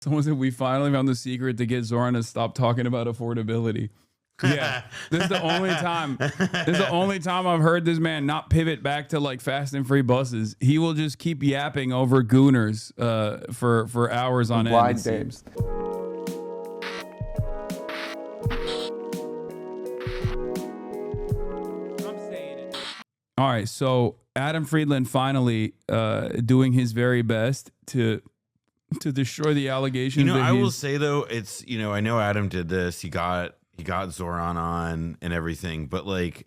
Someone said we finally found the secret to get Zohran to stop talking about affordability. Yeah, this is the only time. This is the only time I've heard this man not pivot back to like fast and free buses. He will just keep yapping over gooners for hours on end. Blind dates. All right, so Adam Friedland finally doing his very best to destroy the allegations. You know, I will say though, it's, you know, I know Adam did this. He got Zohran on and everything, but like,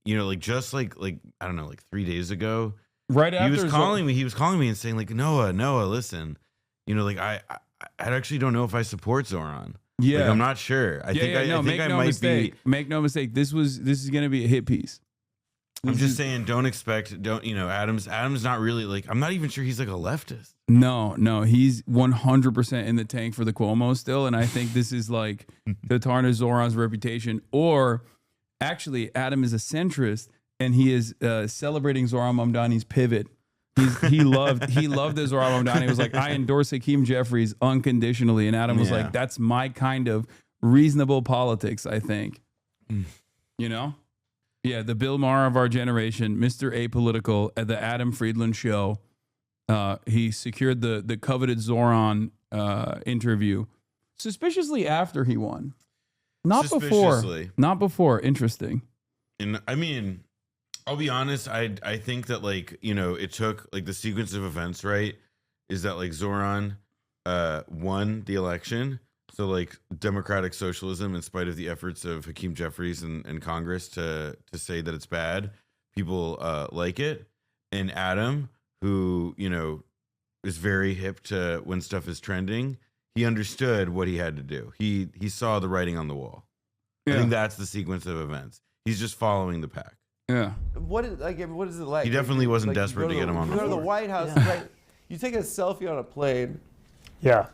you know, like just like I don't know, like 3 days ago, right after he was calling me and saying like, Noah, listen, you know, like I actually don't know if I support Zohran. Yeah, like, I'm not sure. I think I might be. Make no mistake. This is gonna be a hit piece. I'm just saying, you know, Adam's not really like, I'm not even sure he's like a leftist. No, he's 100% in the tank for the Cuomo still. And I think this is like to tarnish Zohran's reputation. Or actually, Adam is a centrist and he is celebrating Zohran Mamdani's pivot. He loved the Zohran Mamdani. He was like, I endorse Hakeem Jeffries unconditionally. And Adam was like, that's my kind of reasonable politics, I think. You know? Yeah, the Bill Maher of our generation, Mr. Apolitical at the Adam Friedland show. He secured the coveted Zohran interview suspiciously after he won. Not before. Interesting. And I mean, I'll be honest, I think that like, you know, it took like the sequence of events, right? Is that like Zohran won the election. So like democratic socialism, in spite of the efforts of Hakeem Jeffries and Congress to say that it's bad, people like it. And Adam, who, you know, is very hip to when stuff is trending, he understood what he had to do. He saw the writing on the wall. Yeah. I think that's the sequence of events. He's just following the pack. Yeah. What is it like? He definitely wasn't desperate to get him on the board. You go to the White House, right? You take a selfie on a plane. Yeah.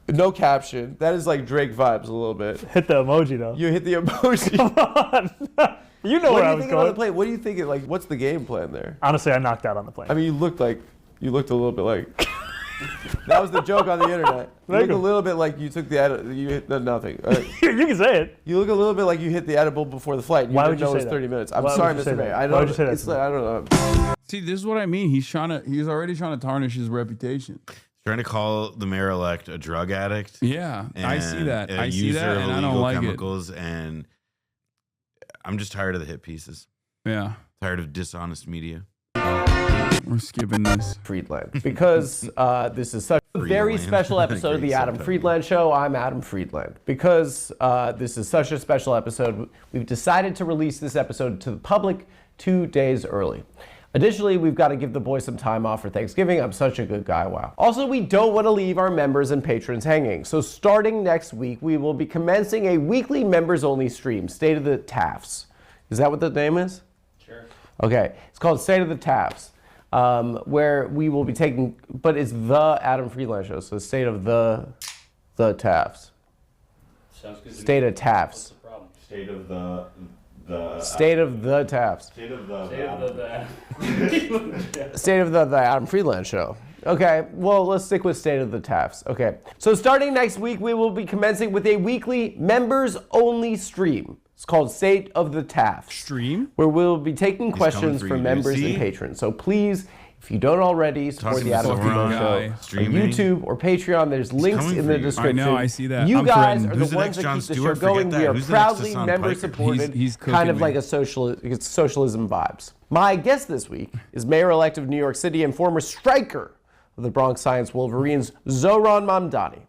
No caption. That is like Drake vibes a little bit. Hit the emoji though. You hit the emoji. Come on. You know where I was going. On the plane? What do you think? Like, what's the game plan there? Honestly, I knocked out on the plane. I mean, you looked a little bit like. That was the joke on the internet. You look a little bit like you took you hit nothing. You can say it. You look a little bit like you hit the edible before the flight. Why would you say that? It was 30 minutes. I'm sorry, Mr. May. I know. Why would you say that? I don't know. See, this is what I mean. He's already trying to tarnish his reputation. Trying to call the mayor-elect a drug addict. Yeah, I see that. I see that, and I don't like chemicals, and I'm just tired of the hit pieces. Yeah. Tired of dishonest media. We're skipping this. Friedland. Because this is such a very special episode of the Adam Friedland Show, I'm Adam Friedland. Because this is such a special episode, we've decided to release this episode to the public 2 days early. Additionally, we've got to give the boys some time off for Thanksgiving. I'm such a good guy, wow. Also, we don't want to leave our members and patrons hanging. So starting next week, we will be commencing a weekly members-only stream, State of the TAFs. Is that what the name is? Sure. Okay, it's called State of the TAFs, where we will be taking, but it's the Adam Friedland Show, so State of the TAFs. Sounds good. State of TAFs. What's the problem? State of the State of the TAFs. State of the State of the Adam Friedland Show. Okay, well, let's stick with State of the TAFs. Okay, so starting next week, we will be commencing with a weekly members-only stream. It's called State of the TAFs. Stream? Where we'll be taking questions from members and patrons. So please, if you don't already, support the Adam Friedland Show on YouTube or Patreon. There's links in the description. I know, I see that. You guys are Who's the the ones next that Jon keep the Stewart? show going. Forget We that. are Who's the next proudly Hassan member-supported, He's kind of cooking like me. it's socialism vibes. My guest this week is Mayor-elect of New York City and former striker of the Bronx Science Wolverines, Zohran Mamdani.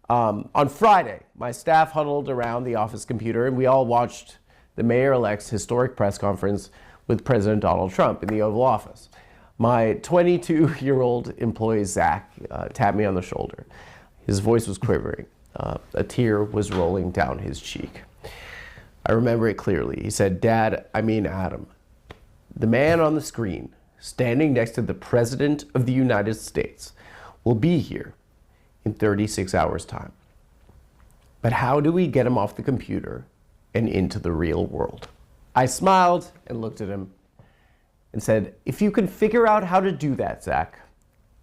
On Friday, my staff huddled around the office computer and we all watched the mayor-elect's historic press conference with President Donald Trump in the Oval Office. My 22-year-old employee, Zach, tapped me on the shoulder. His voice was quivering. A tear was rolling down his cheek. I remember it clearly. He said, "Dad, I mean Adam, the man on the screen, standing next to the President of the United States, will be here in 36 hours' time. But how do we get him off the computer and into the real world?" I smiled and looked at him and said, "If you can figure out how to do that, Zach,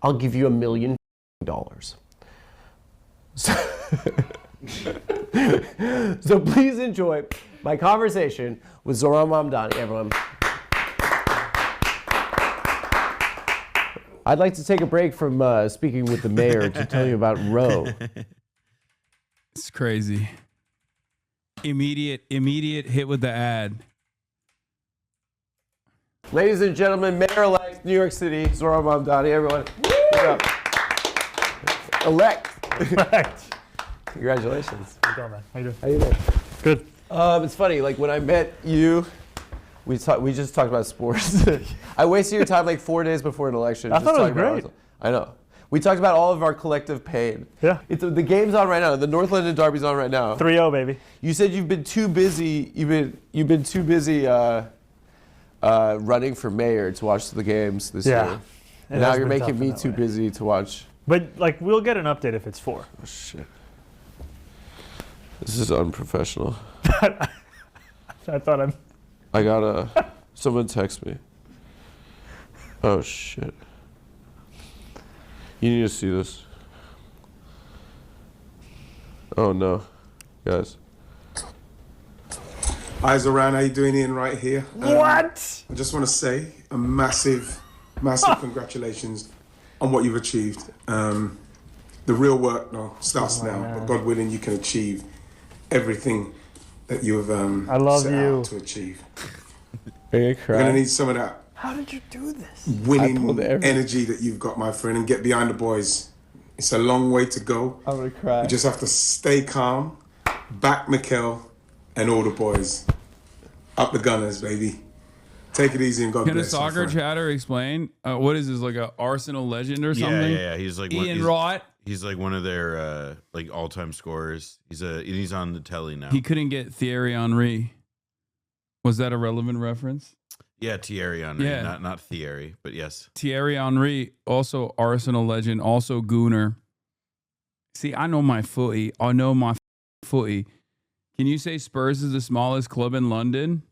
I'll give you $1 million. So please enjoy my conversation with Zohran Mamdani, everyone. I'd like to take a break from speaking with the mayor to tell you about Roe. It's crazy. Immediate hit with the ad. Ladies and gentlemen, Mayor-elect New York City, Zohran Mamdani, everyone. Elect. Congratulations. How you doing, man? How you doing? How you doing? Good. It's funny, like when I met you, we just talked about sports. I wasted your time like 4 days before an election. I just thought it was talking about great. I know. We talked about all of our collective pain. Yeah. The game's on right now. The North London Derby's on right now. 3-0, baby. You said you've been too busy. You've been too busy running for mayor to watch the games this year. It And now has you're been making tough me in that too way. busy to watch. But like, we'll get an update if it's 4. Oh shit. This is unprofessional. I thought I gotta. Someone text me. Oh shit. You need to see this. Oh no, guys. Hi Zohran, how you doing? Ian right here. What? I just want to say a massive congratulations on what you've achieved. The real work starts now, but God willing, you can achieve everything that you have I love set you. out to achieve. Are you We're crying? gonna need some of that How did you do this? winning pulled everything. energy that you've got, my friend, and get behind the boys. It's a long way to go. I'm gonna cry. You just have to stay calm, back Mikel and all the boys. Up the Gunners, baby. Take it easy and God Can a bless. my soccer friend. chatter explain what is this, like a Arsenal legend or something? Yeah. He's like Ian Wright. He's like one of their like all-time scorers. He's on the telly now. He couldn't get Thierry Henry. Was that a relevant reference? Yeah, Thierry Henry, Yeah. not Thierry, but yes. Thierry Henry, also Arsenal legend, also Gooner. See, I know my footy. I know my footy. Can you say Spurs is the smallest club in London?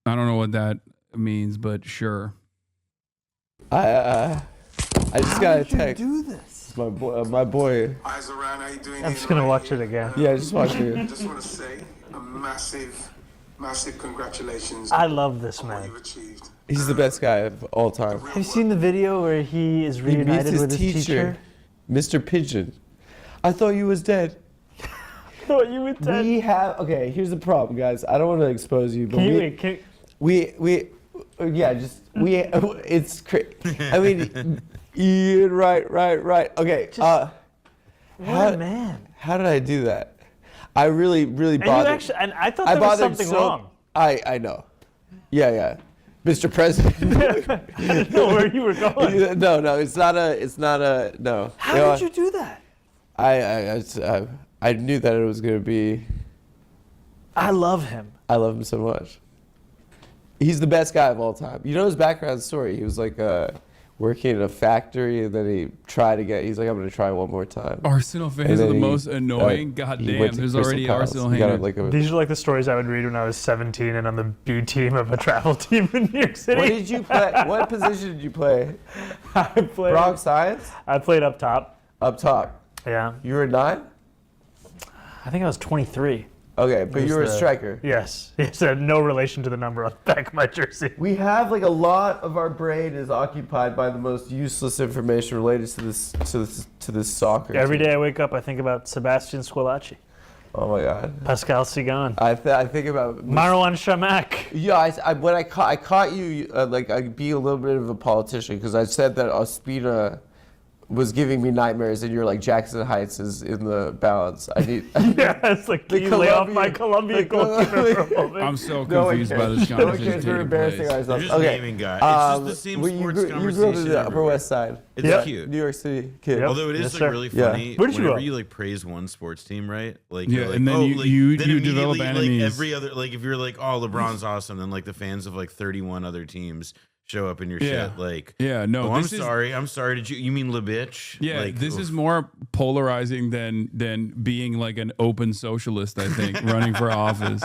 I don't know what that means, but sure. I just got a text. Do this. My boy. Hi Zohran, how you doing? I'm Ian just gonna right watch here. it again. Yeah, just watch it. I just want to say a massive congratulations I love this on what man. you've achieved. He's the best guy of all time. Have you seen the video where he is He meets reunited his with his teacher? Mr. Pigeon. I thought you was dead. Oh, you would tell. We have okay. Here's the problem, guys. I don't want to expose you, but Can you, we wait, can, yeah, just we. It's crazy. I mean, Ian, right. Okay. what how, a man. how did I do that? I really And you bothered. actually, and I thought I there was bothered something so. wrong. I know. Yeah. Mr. President. I didn't know where you were going. No. It's not a. No. How did you do that? I knew that it was gonna be. I love him. I love him so much. He's the best guy of all time. You know his background story? He was like working in a factory, and then he tried to get. He's like, I'm gonna try one more time. Arsenal And fans are then the he, most annoying. he Goddamn, went to there's Crystal already Palace. Arsenal He got haters. like a. These are like the stories I would read when I was 17 and on the B team of a travel team in New York City. What did you play? What position did you play? I played. Bronx Science? I played up top. Up top. Yeah. You were 9? I think I was 23. Okay, but was you were a the- striker. Yes. Yes. No relation to the number on the back of my jersey. We have like a lot of our brain is occupied by the most useless information related to this soccer. Every team. day I wake up, I think about Sebastian Squillaci, Oh my god. Pascal Sigan, I think about Marwan Shamak. Yeah, when I caught you like I being a little bit of a politician because I said that Ospina was giving me nightmares, and you're like Jackson Heights is in the balance. I need. Yeah, it's like, The can you lay off Colombian- my Colombian the goalkeeper for a moment? I'm so No one confused by cares. this No one conversation cares. We're taking embarrassing place. ourselves. They're just Okay. naming guys. It's just the same well, you sports grew up in conversation the Upper everywhere. West Side. It's Yep. cute. New York City kid. Yep. Although it is Yes, like sir. really Yeah. funny Where did you grow whenever up? you like praise one sports team, right? Like Yeah, you're like, and then oh, you- like, you then develop immediately, enemies. Like every other, like if you're like, oh, LeBron's awesome, then like the fans of like 31 other teams show up in your Yeah. shit. Like, Yeah, no, oh, I'm this is- sorry. I'm sorry. Did you mean LeBitch? Yeah, like, this oof. is more polarizing than being like an open socialist, I think, running for office.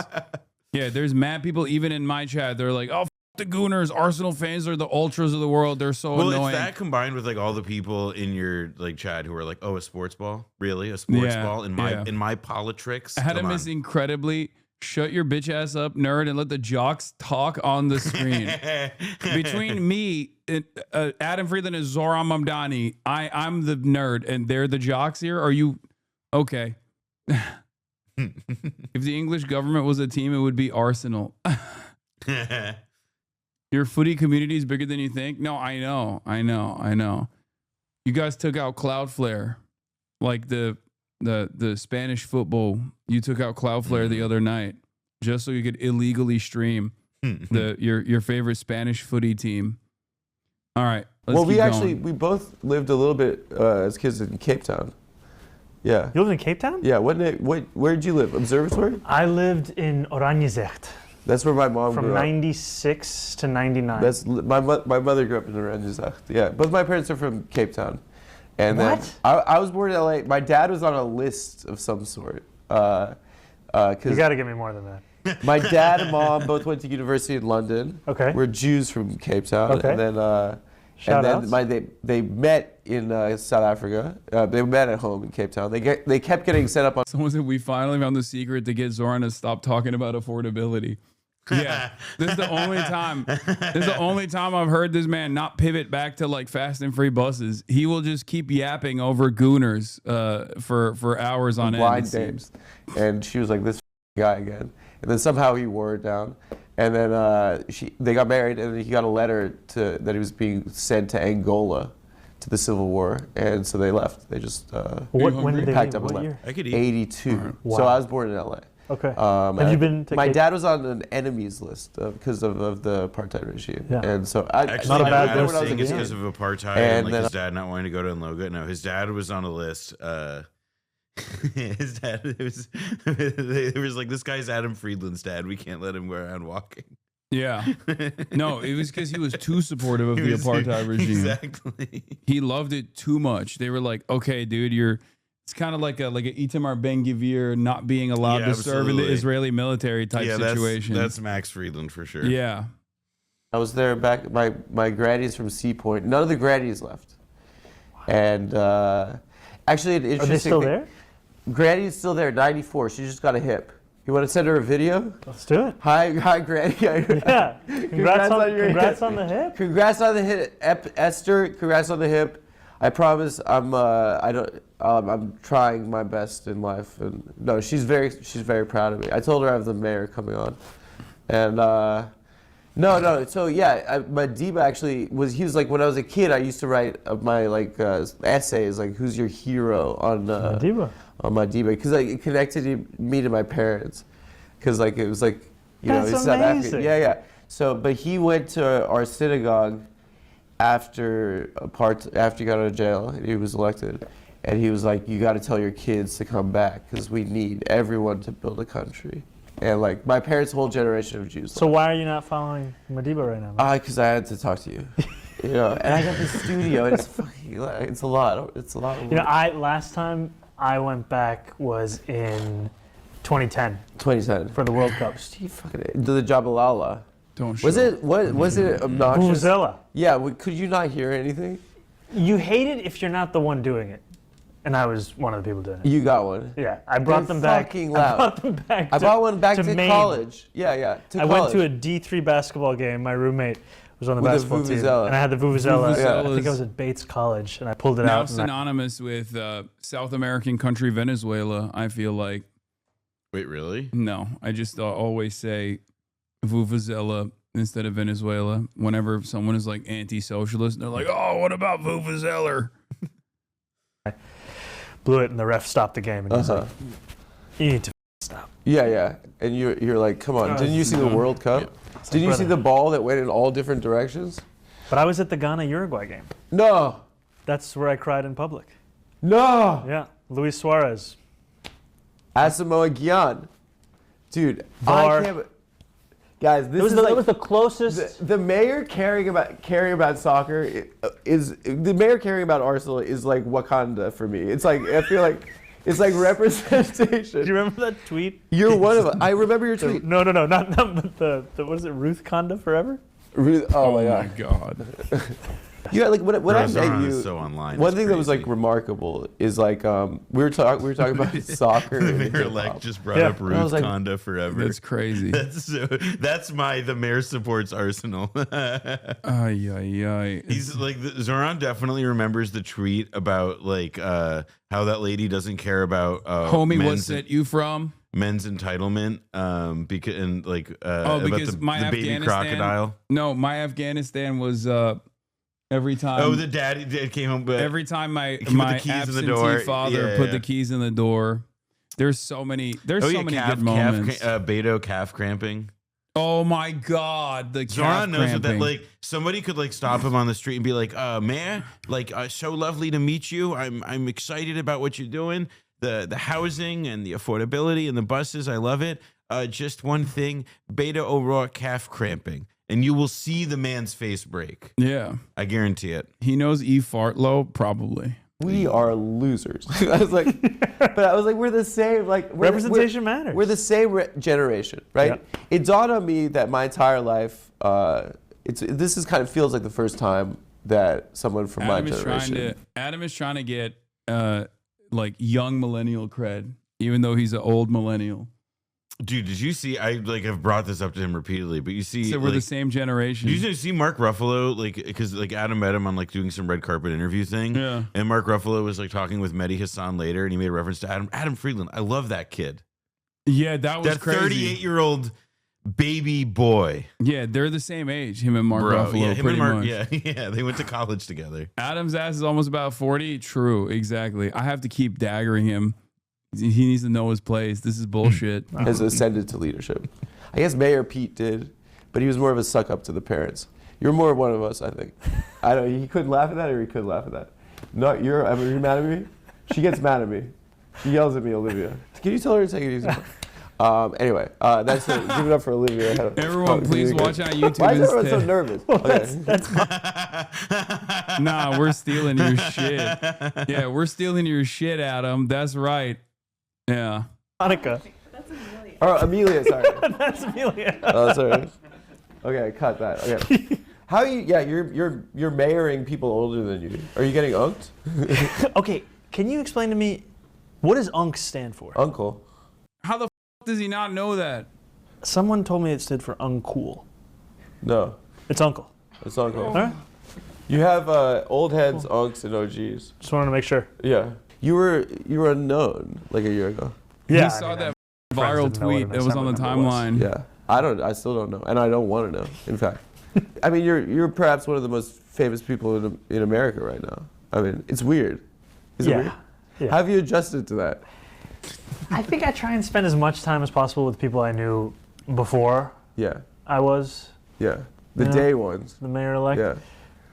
Yeah, there's mad people even in my chat. They're like, "Oh, the Gooners. Arsenal fans are the ultras of the world. They're so Well, annoying. it's that combined with like all the people in your like chat who are like, "Oh, a sports ball? Really? A sports ball in my politrix?" Adam is incredibly shut your bitch ass up, nerd, and let the jocks talk on the screen. Between me, and, Adam Friedland, and Zohran Mamdani, I'm the nerd, and they're the jocks here. Are you okay? If the English government was a team, it would be Arsenal. Your footy community is bigger than you think. No, I know. You guys took out Cloudflare, like the Spanish football. You took out Cloudflare the other night just so you could illegally stream your favorite Spanish footy team. All right. Well, we both lived a little bit as kids in Cape Town. Yeah. You lived in Cape Town? Yeah. Where did you live? Observatory? I lived in Oranjezegt. That's where my mom from grew up. 96 to 99. That's my mother grew up in Oranjezegt. Yeah. Both my parents are from Cape Town. And what? Then I was born in LA. My dad was on a list of some sort. You got to give me more than that. My dad and mom both went to university in London. Okay. We're Jews from Cape Town. Okay. And then they met in South Africa. They met at home in Cape Town. They kept getting set up on. Someone said we finally found the secret to get Zoran to stop talking about affordability. Yeah, this is the only time. This is the only time I've heard this man not pivot back to like fast and free buses. He will just keep yapping over Gooners for hours on end. Blind dates. And she was like, "This guy again." And then somehow he wore it down. And then they got married, and he got a letter that he was being sent to Angola, to the Civil War, and so they left. They just when did they packed leave? up and What left. year? I could eat. 82. Wow. So I was born in LA. Okay. Have you been to my Cape- dad was on an enemies list because of the apartheid regime, Yeah. and so Actually, Not a I bad don't when I was a think it's kid. because of apartheid And and like then- his dad not wanting to go to Unloga. No, his dad was on a list. His dad, it was like, this guy's Adam Friedland's dad. We can't let him go around walking. Yeah. No, it was because he was too supportive of He the was- apartheid regime. Exactly. He loved it too much. They were like, okay, dude, it's kind of like a Itamar Ben-Gvir not being allowed Yeah, to serve in the absolutely. Israeli military type situation. That's Max Friedland for sure. Yeah. I was there back. My granny's from Sea Point. None of the grannies left, and actually, an interesting Are they still thing- there? Granny's still there. 94. She just got a hip. You want to send her a video? Let's do it. Hi, Granny. Yeah. Congrats your on the hip. Congrats on the hip, Esther. Congrats on the hip. I promise. I'm trying my best in life, and no, she's very proud of me. I told her I have the mayor coming on, and no. So yeah, Madiba actually he was like, when I was a kid, I used to write my essays like, who's your hero on Madiba. on Madiba, because it connected me to my parents, because like it was like That's he's South African. amazing. Yeah. So but he went to our synagogue after he got out of jail and he was elected, and he was like, you got to tell your kids to come back because we need everyone to build a country. And like my parents' whole generation of Jews. So why are you not following Madiba right now? Man? Because I had to talk to you. And I got this studio, and it's a lot. It's a lot of work. Last time I went back was in 2010 2010. for the World Cup. Steve fucking did the Jabalala. Don't Was show. it was it obnoxious? Vuvuzela. Yeah. Could you not hear anything? You hate it if you're not the one doing it, and I was one of the people doing it. You got one. Yeah, I brought They're them back. fucking I loud. brought them back. I brought one back to Maine. college. Yeah. I went to a D3 basketball game. My roommate was on the With the basketball team, vuvuzela. and I had the vuvuzela. Vuvuzelas. I think I was at Bates College, and I pulled it Now out. And synonymous with South American country Venezuela, I feel like. Wait, really? No, I just always say Vuvuzela instead of Venezuela. Whenever someone is like anti-socialist, they're like, oh, what about Vuvuzela? blew it, and the ref stopped the game, and he's like, "You need to stop." Yeah. And you're like, come on! Didn't you see the World Cup? Didn't you see the ball that went in all different directions? But I was at the Ghana-Uruguay game. No. That's where I cried in public. No. Yeah, Luis Suarez. Asamoah Gyan. Dude, VAR. I can't. Guys, this It was the closest. the mayor caring about soccer is the mayor caring about Arsenal is like Wakanda for me. It's like I feel like it's like representation. Do you remember that tweet? You're one of them. I remember your tweet. No, not but the what is it? Ruth Conda forever. Really? Oh, my my God. God. Yeah, like when I Bro, met Zohran you, is so online. one It's thing that was like crazy. remarkable is like we were talking about soccer. The and mayor hip-hop. elect just brought Yeah. up And I was Ruth like, Conda forever. That's crazy. That's the mayor supports Arsenal. Ay, ay, ay. He's like Zohran definitely remembers the tweet about like how that lady doesn't care about Homie, what men's, set you from? men's entitlement because and like Because about my the baby Afghanistan- crocodile. No, my Afghanistan was every time. Oh, the dad came home, but every time my He put the keys in the absentee door. father Yeah, put yeah. the keys in the door. There's so many. There's so many calf, good moments. Beto calf cramping. Oh my God, the calf Zohran knows what that cramping. like. Somebody could like stop him on the street and be like, "Man, like so lovely to meet you. I'm excited about what you're doing. The housing and the affordability and the buses. I love it. Just one thing, Beta O'Rourke calf cramping, and you will see the man's face break. Yeah, I guarantee it. he knows E Fartlow probably. we are losers. I was like, we're the same. Like Representation matters. We're the same generation, right? Yeah. It dawned on me that my entire life, this is kind of feels like the first time that someone from my generation. Adam is trying to get like young millennial cred, even though he's an old millennial. Dude, did you see? I like have brought this up to him repeatedly, but you see, So we're the same generation. Did you see Mark Ruffalo? Like, because like Adam met him on like doing some red carpet interview thing. Yeah. And Mark Ruffalo was like talking with Mehdi Hasan later, and he made a reference to Adam Friedland. I love that kid. Yeah, that was That crazy. 38-year-old baby boy. Yeah, they're the same age. Him and Mark Ruffalo, yeah, him pretty and Mark. much. Yeah, they went to college together. Adam's ass is almost about 40. True, exactly. I have to keep daggering him. He needs to know his place. This is bullshit. Has ascended to leadership. I guess Mayor Pete did, but he was more of a suck up to the parents. You're more one of us, I think. I don't. He couldn't laugh at that, or he could laugh at that. No, are you mad at me? She gets mad at me. She yells at me, Olivia. Can you tell her to take it easy? Anyway, that's it. Give it up for Olivia. Everyone, please watch on YouTube Why is everyone so instead. nervous? Okay. Nah, we're stealing your shit. Yeah, we're stealing your shit, Adam. That's right. Yeah. Monica. Or Amelia, sorry. That's Amelia. Oh, sorry. Okay, cut that. Okay. How you? Yeah, you're mayoring people older than you. Are you getting unked? Okay, can you explain to me what does UNC stand for? Uncle. How the f does he not know that? Someone told me it stood for uncool. No, It's uncle. it's uncle. All right. You have old heads, unks, and OGs. Just wanted to make sure. Yeah. You were unknown like a year ago. Yeah. He saw that viral didn't know what tweet an that was on the assembly member timeline. Yeah. I still don't know, and I don't want to know. In fact, I mean, you're perhaps one of the most famous people in America right now. I mean, it's weird. Is it weird? Yeah. How have you adjusted to that? I think I try and spend as much time as possible with people I knew before Yeah. I was Yeah. The Yeah. day ones. the mayor-elect. Yeah.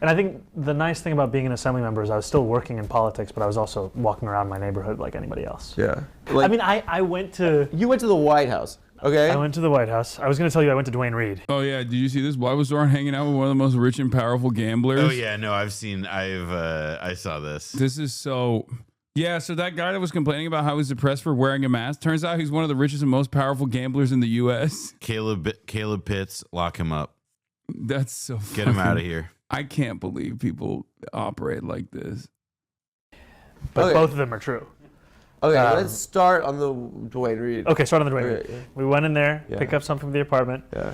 And I think the nice thing about being an assembly member is I was still working in politics, but I was also walking around my neighborhood like anybody else. Yeah. I mean, I went to you went to the White House. Okay. I went to the White House. I was going to tell you I went to Duane Reade. Oh yeah, did you see this? Why was Zohran hanging out with one of the most rich and powerful gamblers? Oh yeah, no, I saw this. This is so. Yeah, so that guy that was complaining about how he's depressed for wearing a mask, turns out he's one of the richest and most powerful gamblers in the U.S. Caleb Pitts, lock him up. That's so funny. Get him out of here. I can't believe people operate like this. But Okay. both of them are true. Okay, let's start on the Duane Reade. Okay, start on the Duane Okay, Reade. yeah. We went in there, Yeah. pick up something from the apartment. Yeah.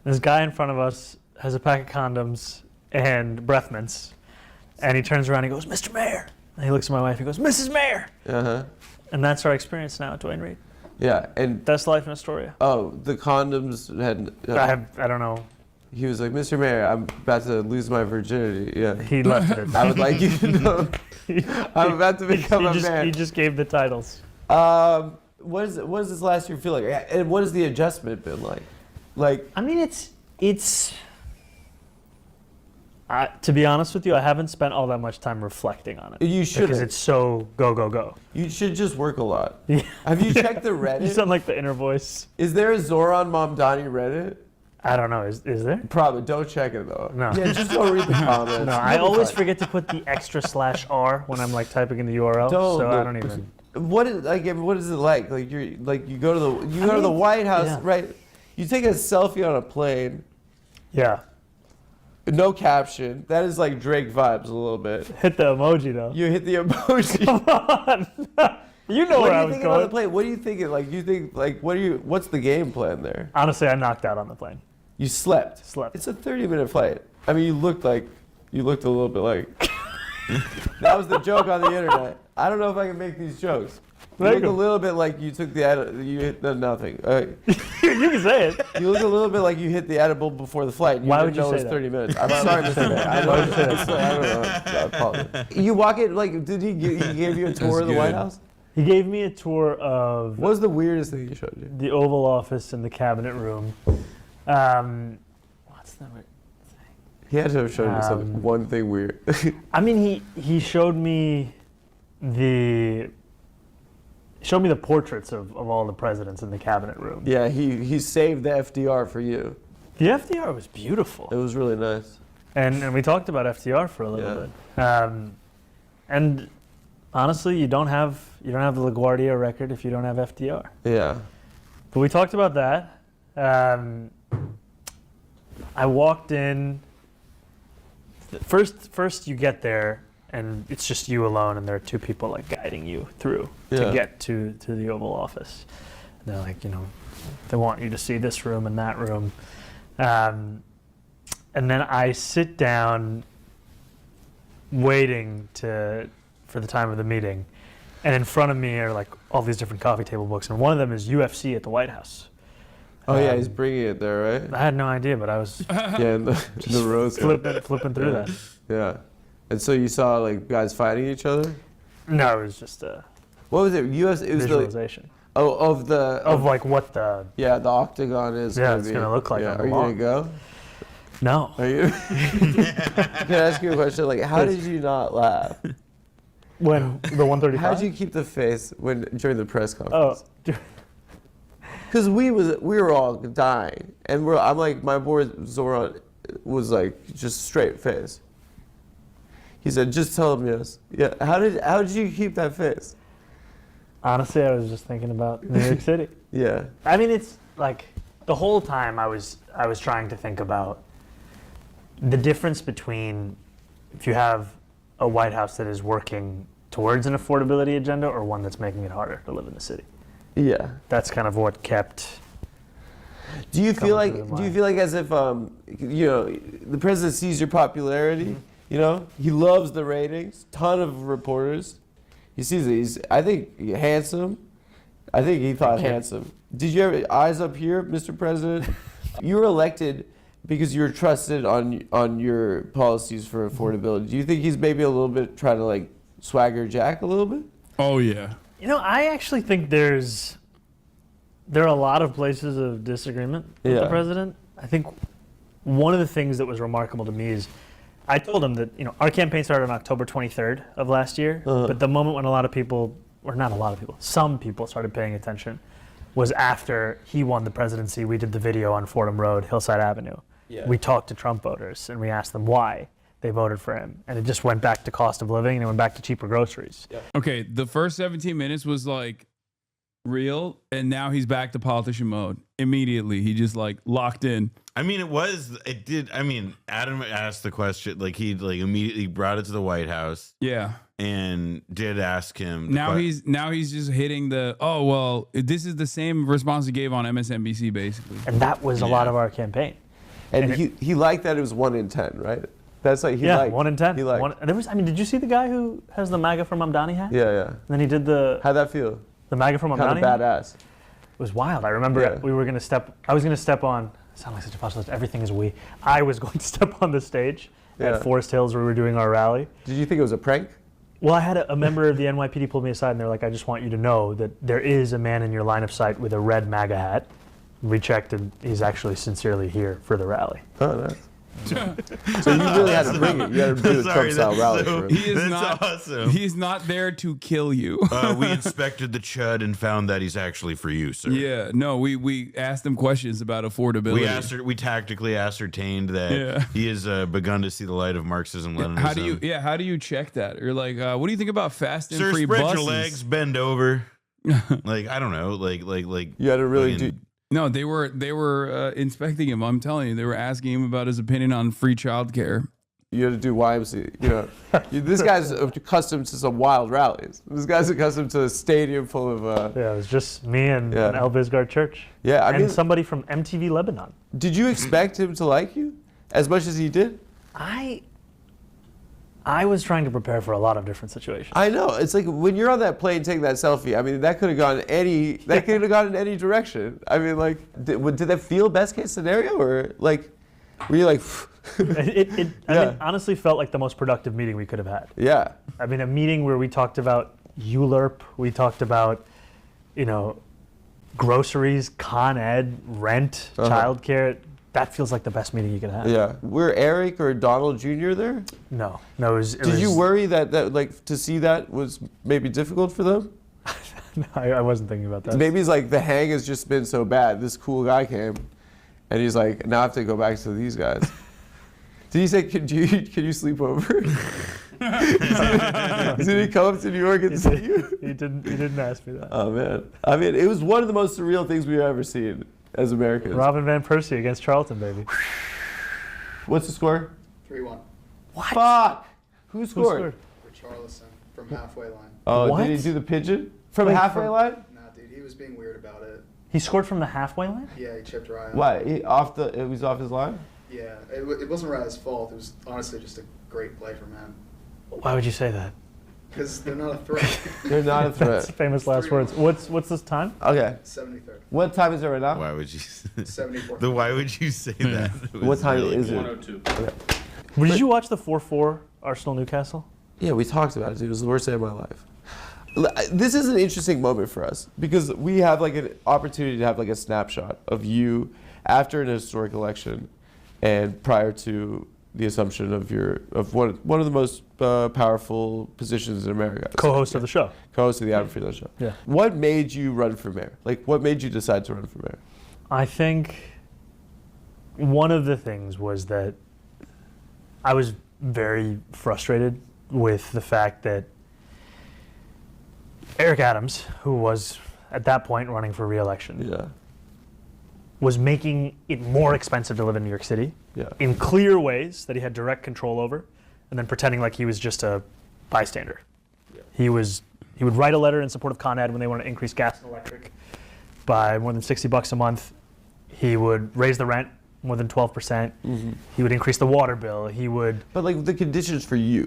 This guy in front of us has a pack of condoms and breath mints. And he turns around and he goes, Mr. Mayor. And he looks at my wife and he goes, Mrs. Mayor. Uh-huh. And that's our experience now at Duane Reade. Yeah, and That's life in Astoria. the condoms had. I don't know. He was like, Mr. Mayor, I'm about to lose my virginity. Yeah. He left it. I would like you to know I'm about to become a He man. just gave the titles. What is this last year feel like? And what has the adjustment been like? Like, I mean, it's. To be honest with you, I haven't spent all that much time reflecting on it. you should. Because it's so go, go, go. You should just work a lot. Yeah. Have you checked the You Reddit? sound like the inner voice. Is there a Zohran Mamdani Reddit? I don't know. Is there? Probably. Don't check it though. No. Yeah, just go read the comments. No, I You'll be always fine. forget to put the extra /R when I'm like typing in the URL. Don't so I look. don't even. What is what is it like? Like you go to the White House, yeah. right? You take a selfie on a plane. Yeah. No caption. That is like Drake vibes a little bit. Hit the emoji though. You hit the emoji. Come on. You know What where do I you was think about the going. play? What do you think? Like, you think like what's the game plan there? Honestly, I knocked out on the plane. You slept. Slept. It's a 30-minute flight. I mean, you looked a little bit like. That was the joke on the internet. I don't know if I can make these jokes. You Make look a 'em. little bit like you took you hit nothing. You can say it. You look a little bit like you hit the edible before the flight. And Why didn't would you know it say was that? 30 minutes. I'm sorry to say that. I know. I don't know. I apologize. You walk in like, did he gave you a tour of the White good. House? He gave me a tour of What was the weirdest thing he showed you? the Oval Office and the Cabinet Room. What's that word? He had to have shown you something. One thing weird. I mean, he showed me the portraits of all the presidents in the Cabinet Room. Yeah, he saved the FDR for you. The FDR was beautiful. It was really nice. And we talked about FDR for a little bit. And honestly, you don't have the LaGuardia record if you don't have FDR. Yeah. But we talked about that. I walked in. First you get there, and it's just you alone, and there are two people like guiding you through to get to the Oval Office. And they're like, they want you to see this room and that room. And then I sit down waiting for the time of the meeting. And in front of me are like all these different coffee table books. And one of them is UFC at the White House. Oh yeah, he's bringing it there, right? I had no idea, but I was Yeah, in the rows. flipping through that. Yeah. And so you saw like guys fighting each other? No, it was just a What was it? UFC. It was visualization of like what the yeah, the octagon is. Yeah, gonna it's be. gonna look like Yeah. on the Are you lawn. gonna go? no. Are you? Can I ask you a question? Like, how did you not laugh? When the 135. How did you keep the face during the press Oh, conference? Because we were all dying, and I'm like, my boy Zohran was like just straight face. He said, "Just tell him yes." Yeah. How did you keep that face? honestly, I was just thinking about New York City. Yeah. I mean, it's like the whole time I was trying to think about the difference between if you have a White House that is working towards an affordability agenda or one that's making it harder to live in the city. Yeah. That's kind of what kept. Do you feel Coming through the like mind. as if the president sees your popularity? He loves the ratings. Ton of reporters. He sees it. He's, I think, handsome. I think he thought handsome. Did you ever eyes up here, Mr. President? You were elected because you were trusted on your policies for affordability. Do you think he's maybe a little bit trying to like swagger Jack a little bit? Oh yeah. I actually think there are a lot of places of disagreement with the president. I think one of the things that was remarkable to me is I told him that our campaign started on October 23rd of last year, but the moment when some people started paying attention was after he won the presidency. We did the video on Fordham Road, Hillside Avenue. Yeah. We talked to Trump voters and we asked them why they voted for him, and it just went back to cost of living and it went back to cheaper groceries. Okay, the first 17 minutes was like real, and now he's back to politician mode. Immediately, he just like locked in. I mean, Adam asked the question, like he like immediately brought it to the White House. Yeah. And did ask him. Now he's just hitting this is the same response he gave on MSNBC basically. And that was a lot of our campaign. And he liked that it was 1 in 10, right? That's like he liked. 1 in 10. He liked. Did you see the guy who has the MAGA from Mamdani hat? Yeah. And then he did How'd that feel? the MAGA from Kind Mamdani. of badass. It was wild. I remember Yeah. I was gonna step on. Sound like such a postulate. Everything is we. I was going to step on the stage Yeah. at Forest Hills where we were doing our rally. Did you think it was a prank? Well, I had a member of the NYPD pull me aside and they're like, "I just want you to know that there is a man in your line of sight with a red MAGA hat." We checked and he's actually sincerely here for the rally. Oh, nice. So you really had to bring it. You had to do a Trump-style rally for it. He is That's not awesome. He's not there to kill you. We inspected the chud and found that he's actually for you, sir. Yeah, no, we asked him questions about affordability. We tactically ascertained that he has begun to see the light of Marxism, Leninism. How do you check that? Or like, what do you think about fast and Sir, free spread buses? your legs, bend over. Like I don't know, like You had to really fucking No, they were inspecting him. I'm telling you, they were asking him about his opinion on free childcare. You had to do YMCA. You know, this guy's accustomed to some wild rallies. This guy's accustomed to a stadium full of. Yeah, it was just me and El Bizgard Church. Yeah, I mean, somebody from MTV Lebanon. Did you expect him to like you as much as he did? I was trying to prepare for a lot of different situations. I know. It's like when you're on that plane taking that selfie. I mean, that could have gone any. That could have gone in any direction. I mean, like, did that feel best case scenario, or like, were you like? I mean, honestly felt like the most productive meeting we could have had. Yeah. I mean, a meeting where we talked about ULERP, we talked about, groceries, Con Ed, rent, childcare. That feels like the best meeting you could have. Yeah. Were Eric or Donald Jr. there? No. It was. Did you worry that like to see that was maybe difficult for them? No, I wasn't thinking about that. Maybe it's like the hang has just been so bad. This cool guy came, and he's like, now I have to go back to these guys. Did he say, can you sleep over? Did he come up to New York and see you? He didn't ask me that. Oh, man. I mean, it was one of the most surreal things we've ever seen as Americans. Robin Van Persie against Charlton, baby. What's the score? 3-1. What? Fuck! Who scored? Richarlison from halfway line. Oh, What? did he do the pigeon? From halfway line? Nah, dude, he was being weird about it. He scored from the halfway line? Yeah, he chipped Ryan. Why? It was off his line? Yeah, it wasn't Ryan's fault. It was honestly just a great play from him. Why would you say that? Because they're not a threat. They're not a threat. That's famous last words. What's this time? Okay. 73rd. What time is it right now? Why would you? 74th. Why would you say that? It What was time really is it? 102. Did you watch the 4-4 Arsenal Newcastle? Yeah, we talked about it, dude. It was the worst day of my life. This is an interesting moment for us because we have like an opportunity to have like a snapshot of you after an historic election and prior to the assumption of one of the most powerful positions in America. Co-host of the show. Co-host of the Adam Friedland show. Yeah. What made you run for mayor? Like, what made you decide to run for mayor? I think one of the things was that I was very frustrated with the fact that Eric Adams, who was at that point running for re-election, was making it more expensive to live in New York City in clear ways that he had direct control over, and then pretending like he was just a bystander. He would write a letter in support of Con Ed when they wanted to increase gas and electric by more than $60 a month. He would raise the rent more than 12%. Mm-hmm. He would increase the water bill. He would. But like the conditions for you,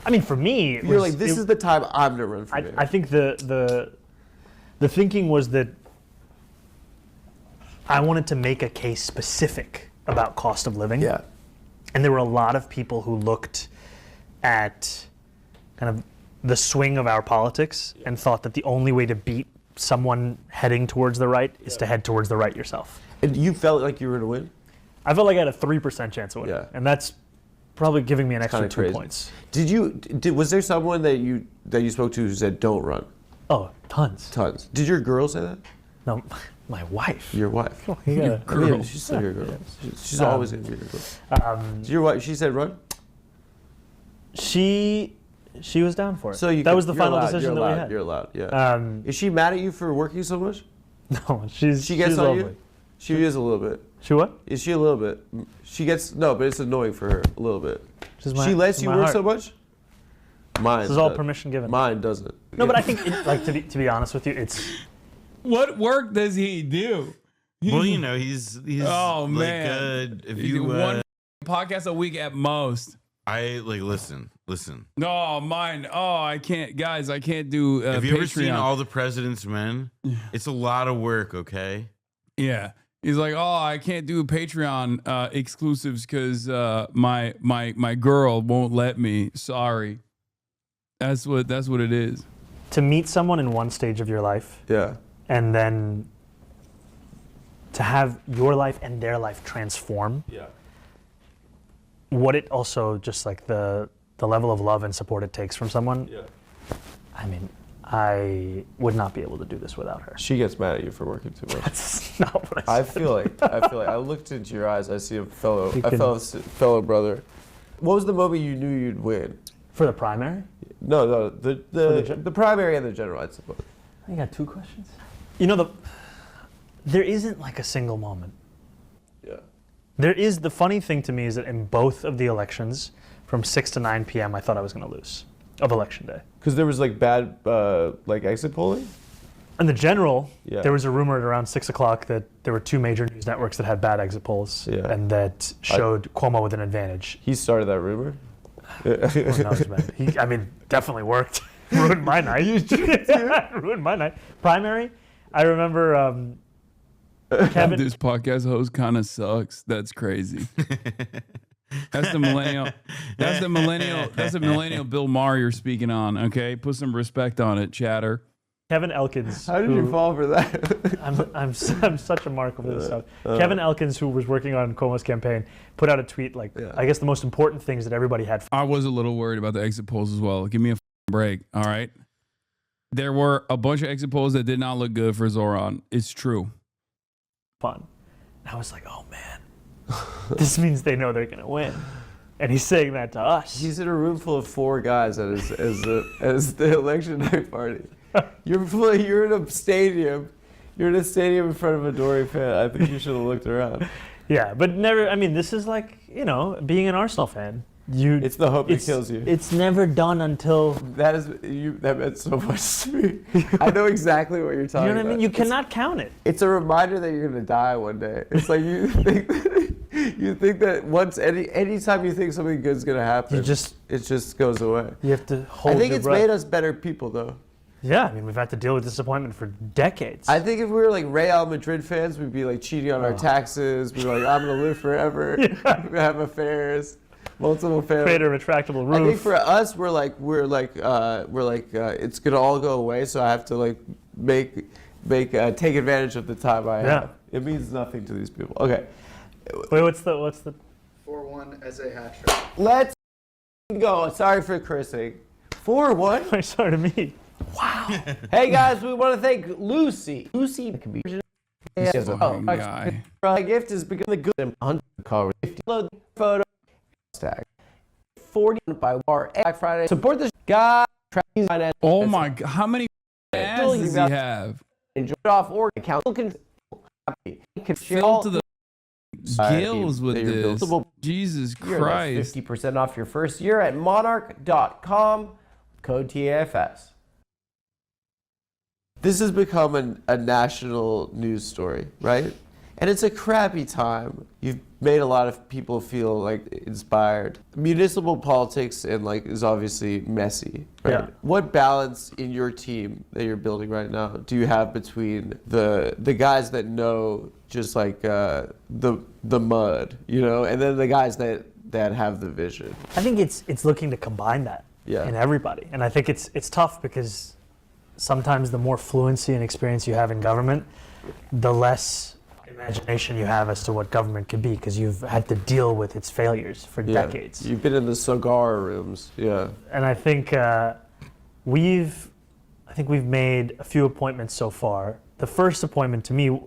I mean, for me, you're like, this is the time I'm gonna run for mayor. I think the thinking was that I wanted to make a case specific about cost of living. Yeah. And there were a lot of people who looked at kind of the swing of our politics and thought that the only way to beat someone heading towards the right is to head towards the right yourself. And you felt like you were gonna win? I felt like I had a 3% chance of winning. Yeah. And that's probably giving me an extra 2 crazy. points. Was there someone that you spoke to who said don't run? Oh, tons. Tons. Did your girl say that? No, my wife. Your wife. Yeah. I mean, she's still your girl. She's always gonna be your girl. Did your wife? She said run. She was down for it. So that was the final decision that we had. You're allowed. Yeah. Is she mad at you for working so much? No, she gets on lovely. you. She is a little bit. She what? Is she a little bit? She gets but it's annoying for her a little bit. She lets you work so much. Mine. This is all permission given. Mine doesn't. No, but I think, to be honest with you, it's. What work does he do? Well, he's oh like, man, if you one podcast a week at most. I like listen. No, mine. Oh, I can't, guys. I can't do. Have you Patreon. ever seen All the President's Men? It's a lot of work. Okay. Yeah, he's like, oh, I can't do Patreon exclusives because my girl won't let me. Sorry. That's what it is. To meet someone in one stage of your life. Yeah. And then to have your life and their life transform. Yeah. What it also just like the level of love and support it takes from someone. Yeah. I mean, I would not be able to do this without her. She gets mad at you for working too much. That's not what I said. I feel like I looked into your eyes. I see a fellow brother. What was the moment you knew you'd win? For the primary? No, the primary and the general, I suppose. You got 2 questions? there isn't like a single moment. Yeah. There is, the funny thing to me is that in both of the elections, from 6 to 9 p.m., I thought I was going to lose of election day. Because there was like bad like exit polling? In the general, Yeah. there was a rumor at around 6 o'clock that there were 2 major news networks that had bad exit polls and that showed Cuomo with an advantage. He started that rumor? Who knows, man? I mean, definitely worked. Ruined my night. Ruined my night. Primary, I remember Kevin. This podcast host kind of sucks. That's crazy. That's the millennial. That's the millennial. That's the millennial Bill Maher you're speaking on. Okay, put some respect on it, chatter. Kevin Elkins. How did you fall for that? I'm such a mark of this stuff. Kevin Elkins, who was working on Cuomo's campaign, put out a tweet like, I guess the most important things that everybody had. I was a little worried about the exit polls as well. Give me a break. All right. There were a bunch of exit polls that did not look good for Zohran. It's true. Fun. And I was like, oh man, this means they know they're gonna win. And he's saying that to us. He's in a room full of 4 guys at as the election night party. You're in a stadium. You're in a stadium in front of a Dory fan. I think you should have looked around. Yeah, but never. I mean, this is like, you know, being an Arsenal fan. It's the hope that kills you. It's never done until. That meant so much to me. I know exactly what you're talking about. You know what I mean? You cannot count it. It's a reminder that you're gonna die one day. It's like you think that once anytime you think something good's gonna happen, it just goes away. You have to hold. I think your it's breath. made us better people, though. Yeah, I mean, we've had to deal with disappointment for decades. I think if we were like Real Madrid fans, we'd be like cheating on our taxes. We'd be like, I'm gonna live forever. We're gonna have affairs, multiple families. Create a retractable roof. I think for us, we're like, it's gonna all go away. So I have to like take advantage of the time I have. It means nothing to these people. Okay. Wait, what's the? 4-1 as a hat trick. Let's go. Sorry for cursing. 4-1. Sorry to me. Wow. Hey guys, we want to thank Lucy. Lucy can be. Guy. My gift is become the good 100 call 50 load photo tag 40 by War Black Friday. Support this guy. Oh my God! How many ads does he have? Enjoy it off org account. Fill to the gills with this. Jesus Christ! 50% off your first year at monarch.com. Code TAFS. This has become a national news story, right? And it's a crappy time. You've made a lot of people feel like inspired. Municipal politics and like is obviously messy, right? Yeah. What balance in your team that you're building right now do you have between the guys that know just like the mud, you know, and then the guys that have the vision? I think it's looking to combine that in everybody, and I think it's tough because sometimes the more fluency and experience you have in government, the less imagination you have as to what government could be, because you've had to deal with its failures for decades. You've been in the cigar rooms, And I think we've made a few appointments so far. The first appointment to me,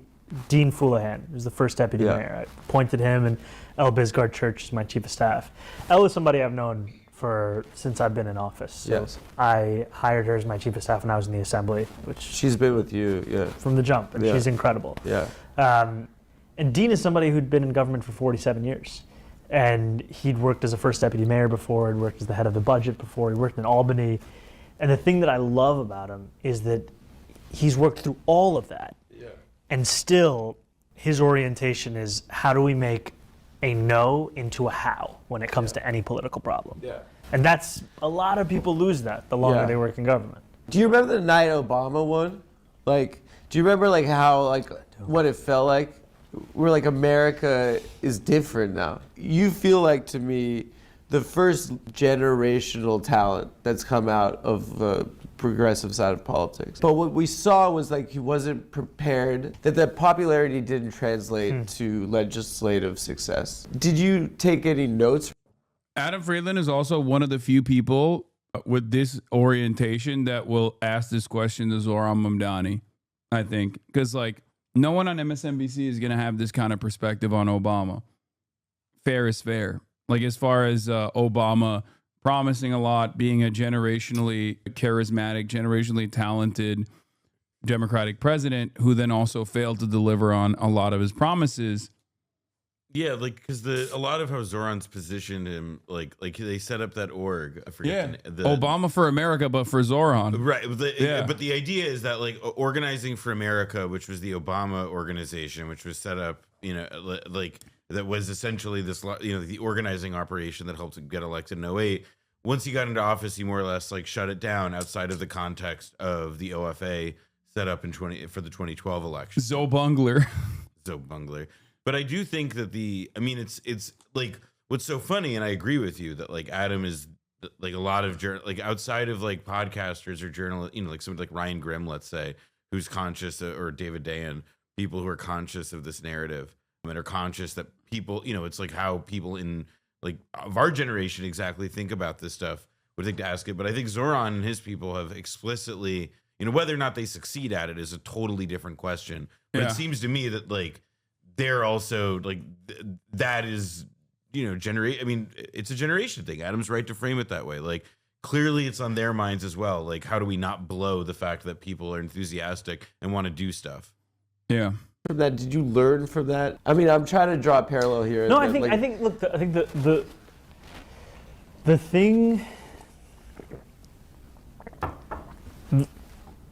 Dean Foulahan, who's the first deputy mayor. I appointed him, and El Bisgard Church is my chief of staff. El is somebody I've known since I've been in office. So I hired her as my chief of staff when I was in the assembly, which she's been with you, from the jump, and she's incredible. And Dean is somebody who'd been in government for 47 years, and he'd worked as a first deputy mayor before. He'd worked as the head of the budget before. He worked in Albany, and the thing that I love about him is that he's worked through all of that, and still his orientation is how do we make a no into a how when it comes to any political problem. And that's, a lot of people lose that the longer they work in government. Do you remember the night Obama won? Like, do you remember like how, like what it felt like? We're like, America is different now. You feel like, to me, the first generational talent that's come out of the progressive side of politics. But what we saw was like he wasn't prepared, that the popularity didn't translate to legislative success. Did you take any notes? Adam Friedland is also one of the few people with this orientation that will ask this question to Zohran Mamdani, I think. Because like no one on MSNBC is going to have this kind of perspective on Obama. Fair is fair. Like as far as Obama promising a lot, being a generationally charismatic, generationally talented Democratic president who then also failed to deliver on a lot of his promises. Yeah, like because a lot of how Zoran's positioned him, like they set up that org. I forget the Obama for America, but for Zoran. Right. But the idea is that like Organizing for America, which was the Obama organization, which was set up, like that was essentially this, the organizing operation that helped him get elected in 2008. Once he got into office, he more or less like shut it down outside of the context of the OFA set up for the 2012 election. Zoe Bungler. But I do think that it's like what's so funny, and I agree with you that like Adam is like a lot of like outside of like podcasters or journalists, like somebody like Ryan Grimm, let's say, who's conscious, or David Dayen, people who are conscious of this narrative and are conscious that people, it's like how people in like of our generation exactly think about this stuff would think to ask it. But I think Zoran and his people have explicitly, whether or not they succeed at it is a totally different question. But it seems to me that like they're also like that is it's a generation thing. Adam's right to frame it that way. Like clearly it's on their minds as well. Like how do we not blow the fact that people are enthusiastic and want to do stuff? Yeah. From that, did you learn from that? I mean, I'm trying to draw a parallel here. No, I think the thing,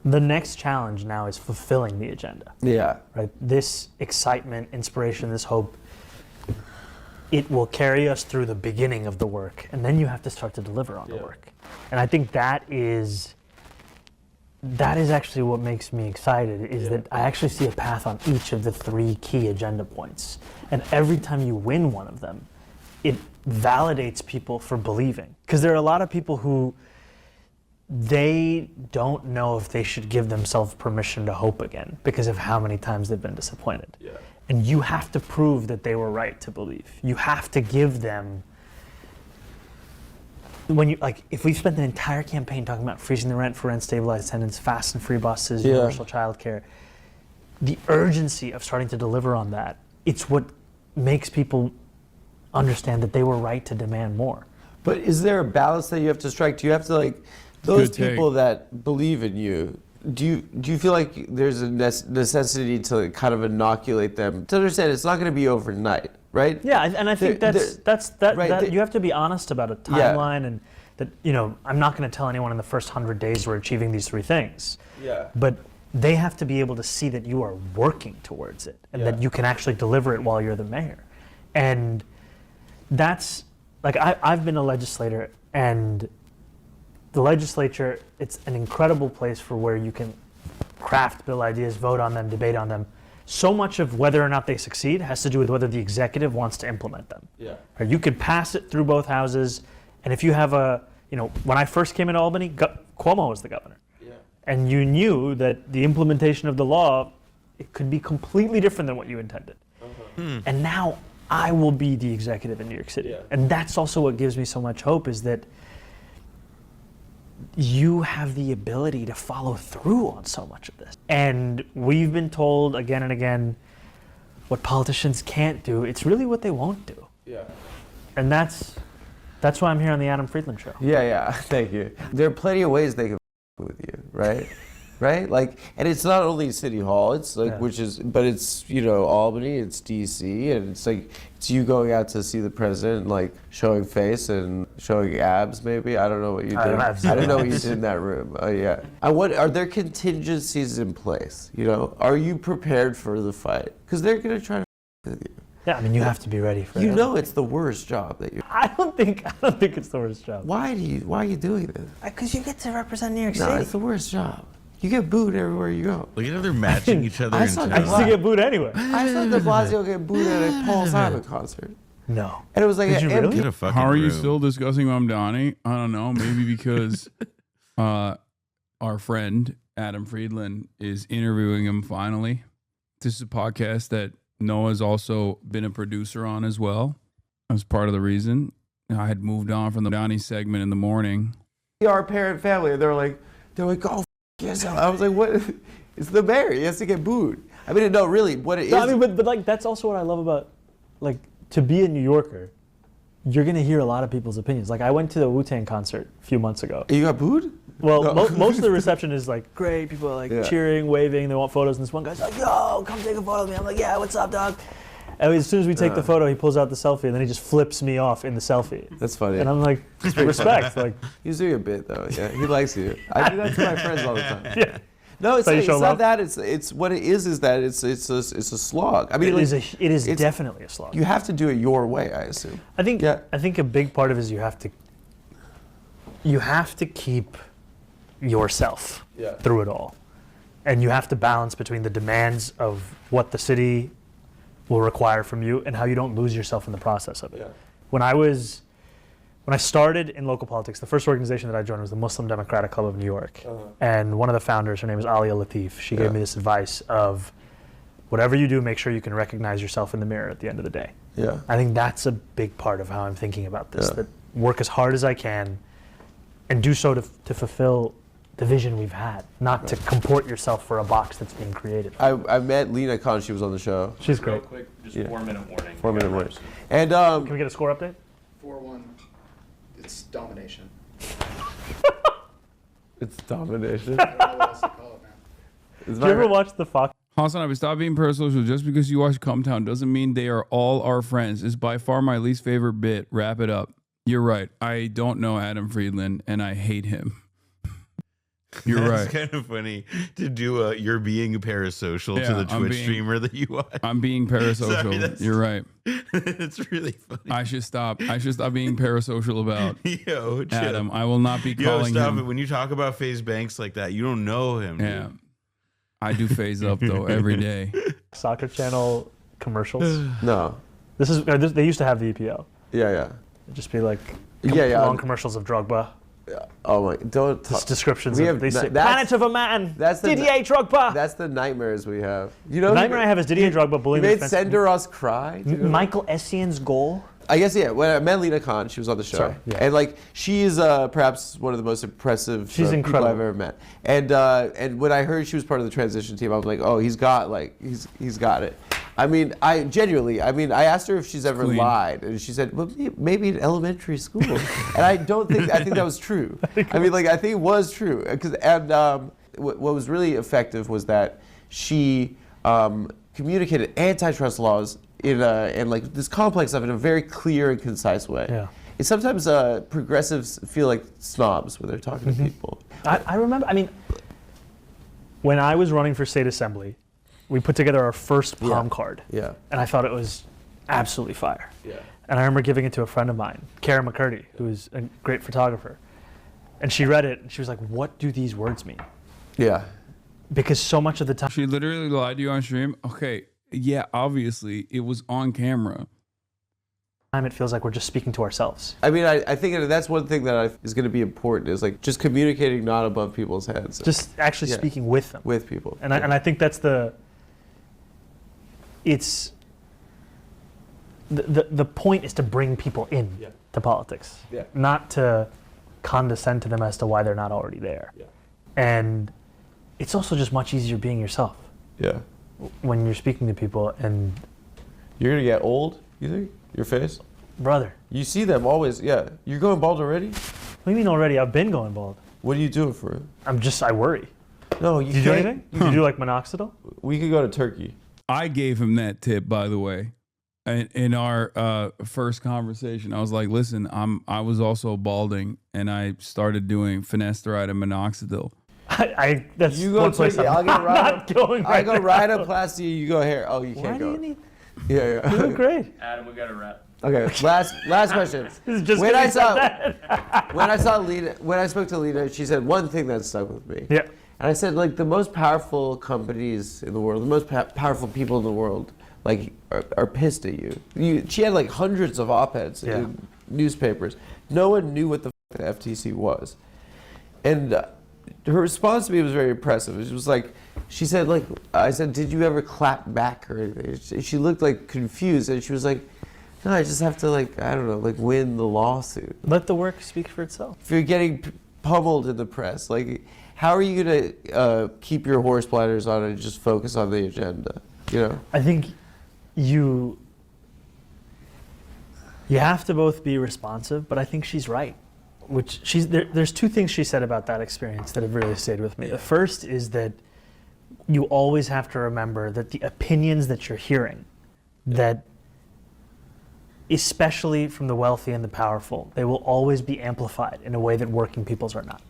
the next challenge now is fulfilling the agenda. Yeah. Right. This excitement, inspiration, this hope, it will carry us through the beginning of the work, and then you have to start to deliver on the work. And I think that is actually what makes me excited, is that I actually see a path on each of the 3 key agenda points. And every time you win one of them, it validates people for believing. Because there are a lot of people who they don't know if they should give themselves permission to hope again because of how many times they've been disappointed. Yeah. And you have to prove that they were right to believe. You have to give them, if we've spent an entire campaign talking about freezing the rent for rent stabilized attendance, fast and free buses, universal childcare, the urgency of starting to deliver on that, it's what makes people understand that they were right to demand more. But is there a balance that you have to strike? Do you have to those people that believe in you, do you feel like there's a necessity to kind of inoculate them to understand it's not going to be overnight, right? Yeah, and I think that you have to be honest about a timeline and that, I'm not going to tell anyone in the first 100 days we're achieving these 3 things. Yeah. But they have to be able to see that you are working towards it and that you can actually deliver it while you're the mayor. And that's, I've been a legislator, and the legislature, it's an incredible place for where you can craft bill ideas, vote on them, debate on them. So much of whether or not they succeed has to do with whether the executive wants to implement them. Yeah. Or you could pass it through both houses, and if you have when I first came into Albany, Cuomo was the governor. Yeah. And you knew that the implementation of the law, it could be completely different than what you intended. And now I will be the executive in New York City. Yeah. And that's also what gives me so much hope, is that you have the ability to follow through on so much of this. And we've been told again and again what politicians can't do. It's really what they won't do. Yeah. And that's why I'm here on the Adam Friedland Show. Yeah, thank you. There are plenty of ways they can with you, right? Right? And it's not only City Hall, it's but it's, Albany, it's DC, and it's you going out to see the president and showing face and showing abs maybe. I don't know what you did. I don't know what you did in that room. Yeah. Are there contingencies in place? Are you prepared for the fight? Because they're going to try to with you. Yeah, I mean, you have to be ready for it. It's the worst job that you. I don't think it's the worst job. Why are you doing this? Because you get to represent New York City. No, it's the worst job. You get booed everywhere you go. Look at how they're matching each other. I used to get booed anywhere. I saw De Blasio get booed at a Paul Simon concert. No. And it was like, did you really? How are you still discussing Mamdani? I don't know. Maybe because our friend Adam Friedland is interviewing him finally. This is a podcast that Noah's also been a producer on as well. That's part of the reason. I had moved on from the Mamdani segment in the morning. Our parent family, they're like, oh, yes. I was like, what? It's the mayor. He has to get booed. I mean, no, really, what it is. I mean, but that's also what I love about, to be a New Yorker, you're going to hear a lot of people's opinions. I went to the Wu-Tang concert a few months ago. You got booed? Well, most of the reception is like great. People are like cheering, waving. They want photos, and this one guy's like, "Yo, come take a photo with me." I'm like, "Yeah, what's up, dog?" And as soon as we take the photo, he pulls out the selfie, and then he just flips me off in the selfie. That's funny. And I'm like, respect. Like, he's doing a bit though. Yeah, he likes you. I do that to my friends all the time. yeah. No, it's, So you it's show not love? that. It's what it is that it's a slog. I mean, It like, is definitely a slog. you have to do it your way, I assume. I think Yeah. I think a big part of it is you have to keep yourself through it all. And you have to balance between the demands of what the city will require from you and how you don't lose yourself in the process of it. Yeah. When I started in local politics, the first organization that I joined was the Muslim Democratic Club of New York. And one of the founders, her name is Alia Latif, she gave me this advice of whatever you do, make sure you can recognize yourself in the mirror at the end of the day. Yeah. I think that's a big part of how I'm thinking about this, that work as hard as I can and do so to fulfill the vision we've had, not to comport yourself for a box that's being created. I met Lena Khan. She was on the show. She's Real great. quick, just 4-minute warning. 4-minute warning. And Can we get a score update? 4-1. It's domination. it's domination. I don't know what else to call it, man. It's Did you ever watch the Fox? Hasanabi, stop being parasocial. Just because you watch Cumtown doesn't mean they are all our friends. It's by far my least favorite bit. Wrap it up. You're right. I don't know Adam Friedland, and I hate him. You're That's right. kind of funny to do a you're being parasocial to the I'm Twitch being- streamer that you watch. I'm being Sorry, parasocial. that's- You're right. It's really funny. I should stop. I should stop being parasocial about Yo, chill. Adam. I will not be Yo, calling stop him. it. When you talk about FaZe Banks like that, you don't know him. Yeah. Dude. I do phase up though every day. Soccer Channel commercials. No. They used to have the EPL. Yeah. It'd just be like Yeah. long commercials of Drogba. Oh my! Don't Just talk. descriptions We of have they say, that's- Planet of a Man. that's the- Didier Drogba. That's the nightmares we have. You The know, nightmare I have is Didier Drogba He bullying made the defense. Senderos cry. Do you know? Michael Essien's goal. I guess when I met Lena Khan, she was on the show, Sorry, yeah. and like she is perhaps one of the most impressive She's people incredible. I've ever met. And when I heard she was part of the transition team, I was like, oh, he's got it. I mean, I asked her if she's ever Clean. lied, and she said, well, maybe in elementary school, and I think that was true. I think it was true, what was really effective was that she communicated antitrust laws in like this complex stuff in a very clear and concise way. Yeah. And sometimes progressives feel like snobs when they're talking to people. I remember. I mean, when I was running for state assembly, we put together our first palm card. Yeah. And I thought it was absolutely fire. Yeah. And I remember giving it to a friend of mine, Kara McCurdy, who is a great photographer. And she read it and she was like, what do these words mean? Yeah. Because so much of the time, She literally lied to you on stream. Okay. Yeah, obviously it was on camera. it feels like we're just speaking to ourselves. I mean, I think that's one thing that is going to be important is like just communicating not above people's heads. Just actually Yeah. speaking with them. with people. And I think that's the point is to bring people in to politics, Yeah. not to condescend to them as to why they're not already there. Yeah. And it's also just much easier being yourself Yeah. when you're speaking to people. And You're going to get old, you think? Your face? brother, You see them always. Yeah. You're going bald already? what do you mean already? I've been going bald. What are you doing for it? I worry. No, you Did you do can't. anything? Did you do like minoxidil? We could go to Turkey. I gave him that tip, by the way, in our first conversation. I was like, "Listen, I was also balding, and I started doing finasteride and minoxidil." That's You go one to place Turkey. I'm I'll go not going I right go now. rhinoplasty. You go hair. Oh, you Why can't do go. you need? Yeah. You look great. Adam, we got a wrap. Okay. Last question. This is just When because I saw Lena, when I spoke to Lena, she said one thing that stuck with me. Yeah. And I said, like, the most powerful companies in the world, the most powerful people in the world, like, are pissed at you. She had, like, hundreds of op-eds in newspapers. No one knew what the FTC was. And her response to me was very impressive. It was like, she said, like, I said, did you ever clap back or anything? She looked, like, confused, and she was like, no, I just have to, like, I don't know, like, win the lawsuit. Let the work speak for itself. If you're getting pummeled in the press, like, how are you going to keep your horse blinders on and just focus on the agenda? You know? I think you have to both be responsive, but I think she's right. which there's two things she said about that experience that have really stayed with me. The first is that you always have to remember that the opinions that you're hearing, that especially from the wealthy and the powerful, they will always be amplified in a way that working people's are not.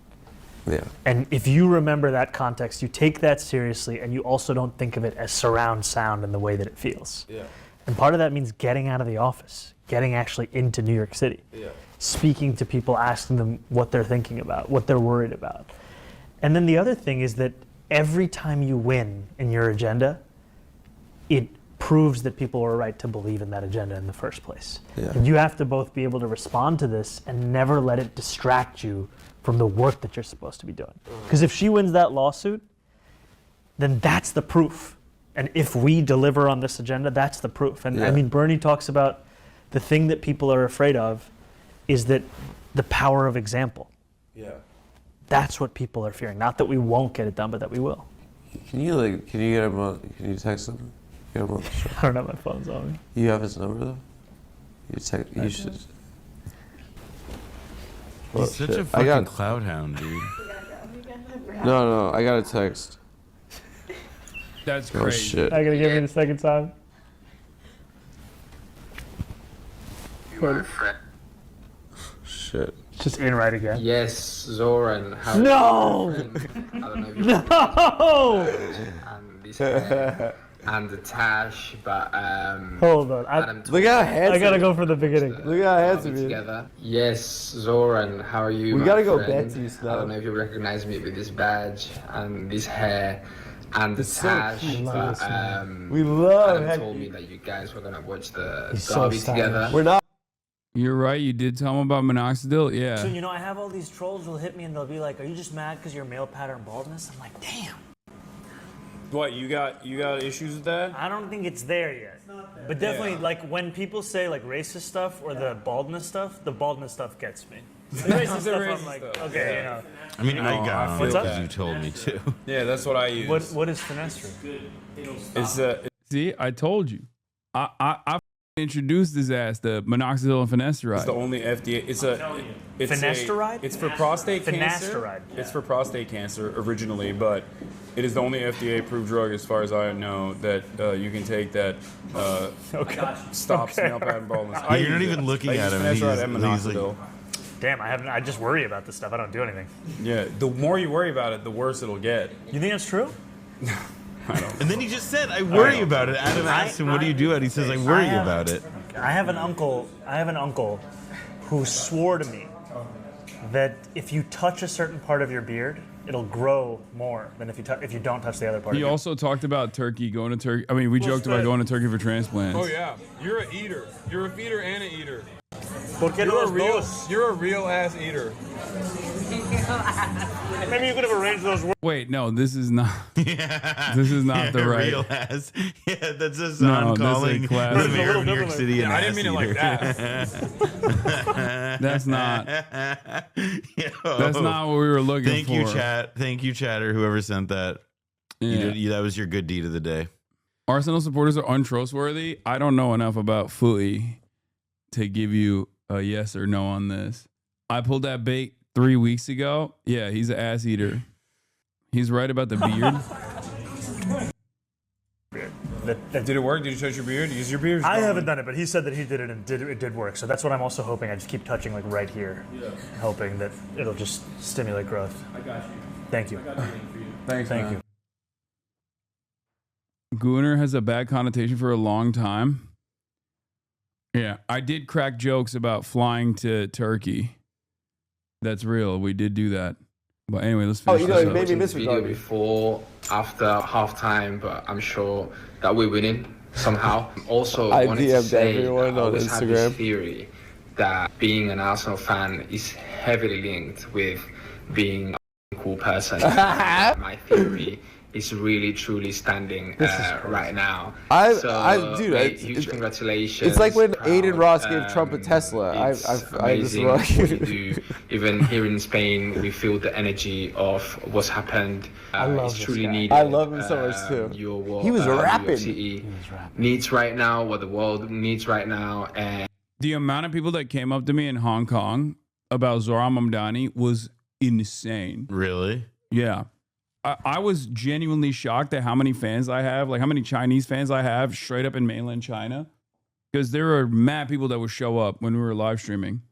Yeah. And if you remember that context, you take that seriously, and you also don't think of it as surround sound in the way that it feels. Yeah. And part of that means getting out of the office, getting actually into New York City, speaking to people, asking them what they're thinking about, what they're worried about. And then the other thing is that every time you win in your agenda, it proves that people are right to believe in that agenda in the first place. Yeah. And you have to both be able to respond to this and never let it distract you from the work that you're supposed to be doing. Because if she wins that lawsuit, then that's the proof. And if we deliver on this agenda, that's the proof. And I mean, Bernie talks about the thing that people are afraid of is that the power of example. Yeah. That's what people are fearing. Not that we won't get it done, but that we will. Can you get him on, can you text him? Get him on the show. I don't have my phone's on me. You have his number though? You should. He's such a fucking cloud hound, dude. No, I got a text. That's Oh crazy. shit. I gotta give you the second time. Shit. It's just in right again. Yes, Zoran. How No! I don't know if you No! and this and the Tash, but Hold on. Adam Look how handsome. I gotta go for the beginning. Look how handsome he is. together. Yes, Zoran. How are you? We my gotta go friend? back to you, I Snow. don't know if you recognize me with this badge and this hair and the so Tash, cute. but We love Adam how told me that you guys were gonna watch the He's so derby stylish. together. We're not. You're right. You did tell him about minoxidil. Yeah. So, you know, I have all these trolls who'll hit me and they'll be like, are you just mad because you're male pattern baldness? I'm like, damn. What, you got issues with that? I don't think it's there yet. But definitely, like, when people say, like, racist stuff or the baldness stuff gets me. The racist stuff, I'm like, okay, you know. I mean, I got him What's up? because you told me to. Yeah, that's what I use. What is finesse? See, I told you. I introduced his ass to minoxidil and finasteride. It's the only FDA. It's Finasteride? It's for prostate cancer. Finasteride. It's for prostate cancer originally, but it is the only FDA-approved drug, as far as I know, that you can take that stops male pattern baldness. I You're not use even it. looking I at use him. finasteride and He's like- minoxidil. Damn, I just worry about this stuff. I don't do anything. Yeah, the more you worry about it, the worse it'll get. You think that's true? And then he just said, "I worry about it." Adam asked him, "What do you do?" And he says, "I worry about it." I have an uncle who swore to me that if you touch a certain part of your beard, it'll grow more than if you don't touch the other part. He of your also talked about turkey, going to Turkey. I mean, we joked about going to Turkey for transplants. Oh yeah, you're an eater. You're a feeder and an eater. ¿Por qué no los dos? You're a real ass eater. Maybe you could have arranged those words. Wait, no, this is not. This is not the right. Real ass. Yeah, that's a No, song that's a calling classic. the mayor of New York City an I didn't ass mean it like eater. that. That's not. Yo. That's not what we were looking Thank for. you, chat. Thank you, chatter. Whoever sent that. That was your good deed of the day. Arsenal supporters are untrustworthy. I don't know enough about footy to give you a yes or no on this. I pulled that bait 3 weeks ago. Yeah, he's an ass eater. He's right about the beard. Did it work? Did you touch your beard? Use your beard? I haven't done it, but he said that he did it and it did work. So that's what I'm also hoping. I just keep touching like right here, hoping that it'll just stimulate growth. I got you. Thank you. Thanks, Thank you. Gooner has a bad connotation for a long time. Yeah, I did crack jokes about flying to Turkey. That's real. We did do that. But anyway, let's finish this up. maybe This video before, after halftime, but I'm sure that we're winning somehow. Also, I wanted to DM'd say everyone I on always have Instagram. this theory that being an Arsenal fan is heavily linked with being a cool person. My theory is really truly standing right now. Huge congratulations. It's like when proud, Aiden Ross gave Trump a Tesla. I it's just amazing love what you do. Even here in Spain, we feel the energy of what's happened. It's truly needed. I love him so much too. He was rapping. New York City needs right now, what the world needs right now, and The amount of people that came up to me in Hong Kong about Zohran Mamdani was insane. Really? Yeah. I was genuinely shocked at how many fans I have, like how many Chinese fans I have straight up in mainland China. Because there are mad people that would show up when we were live streaming.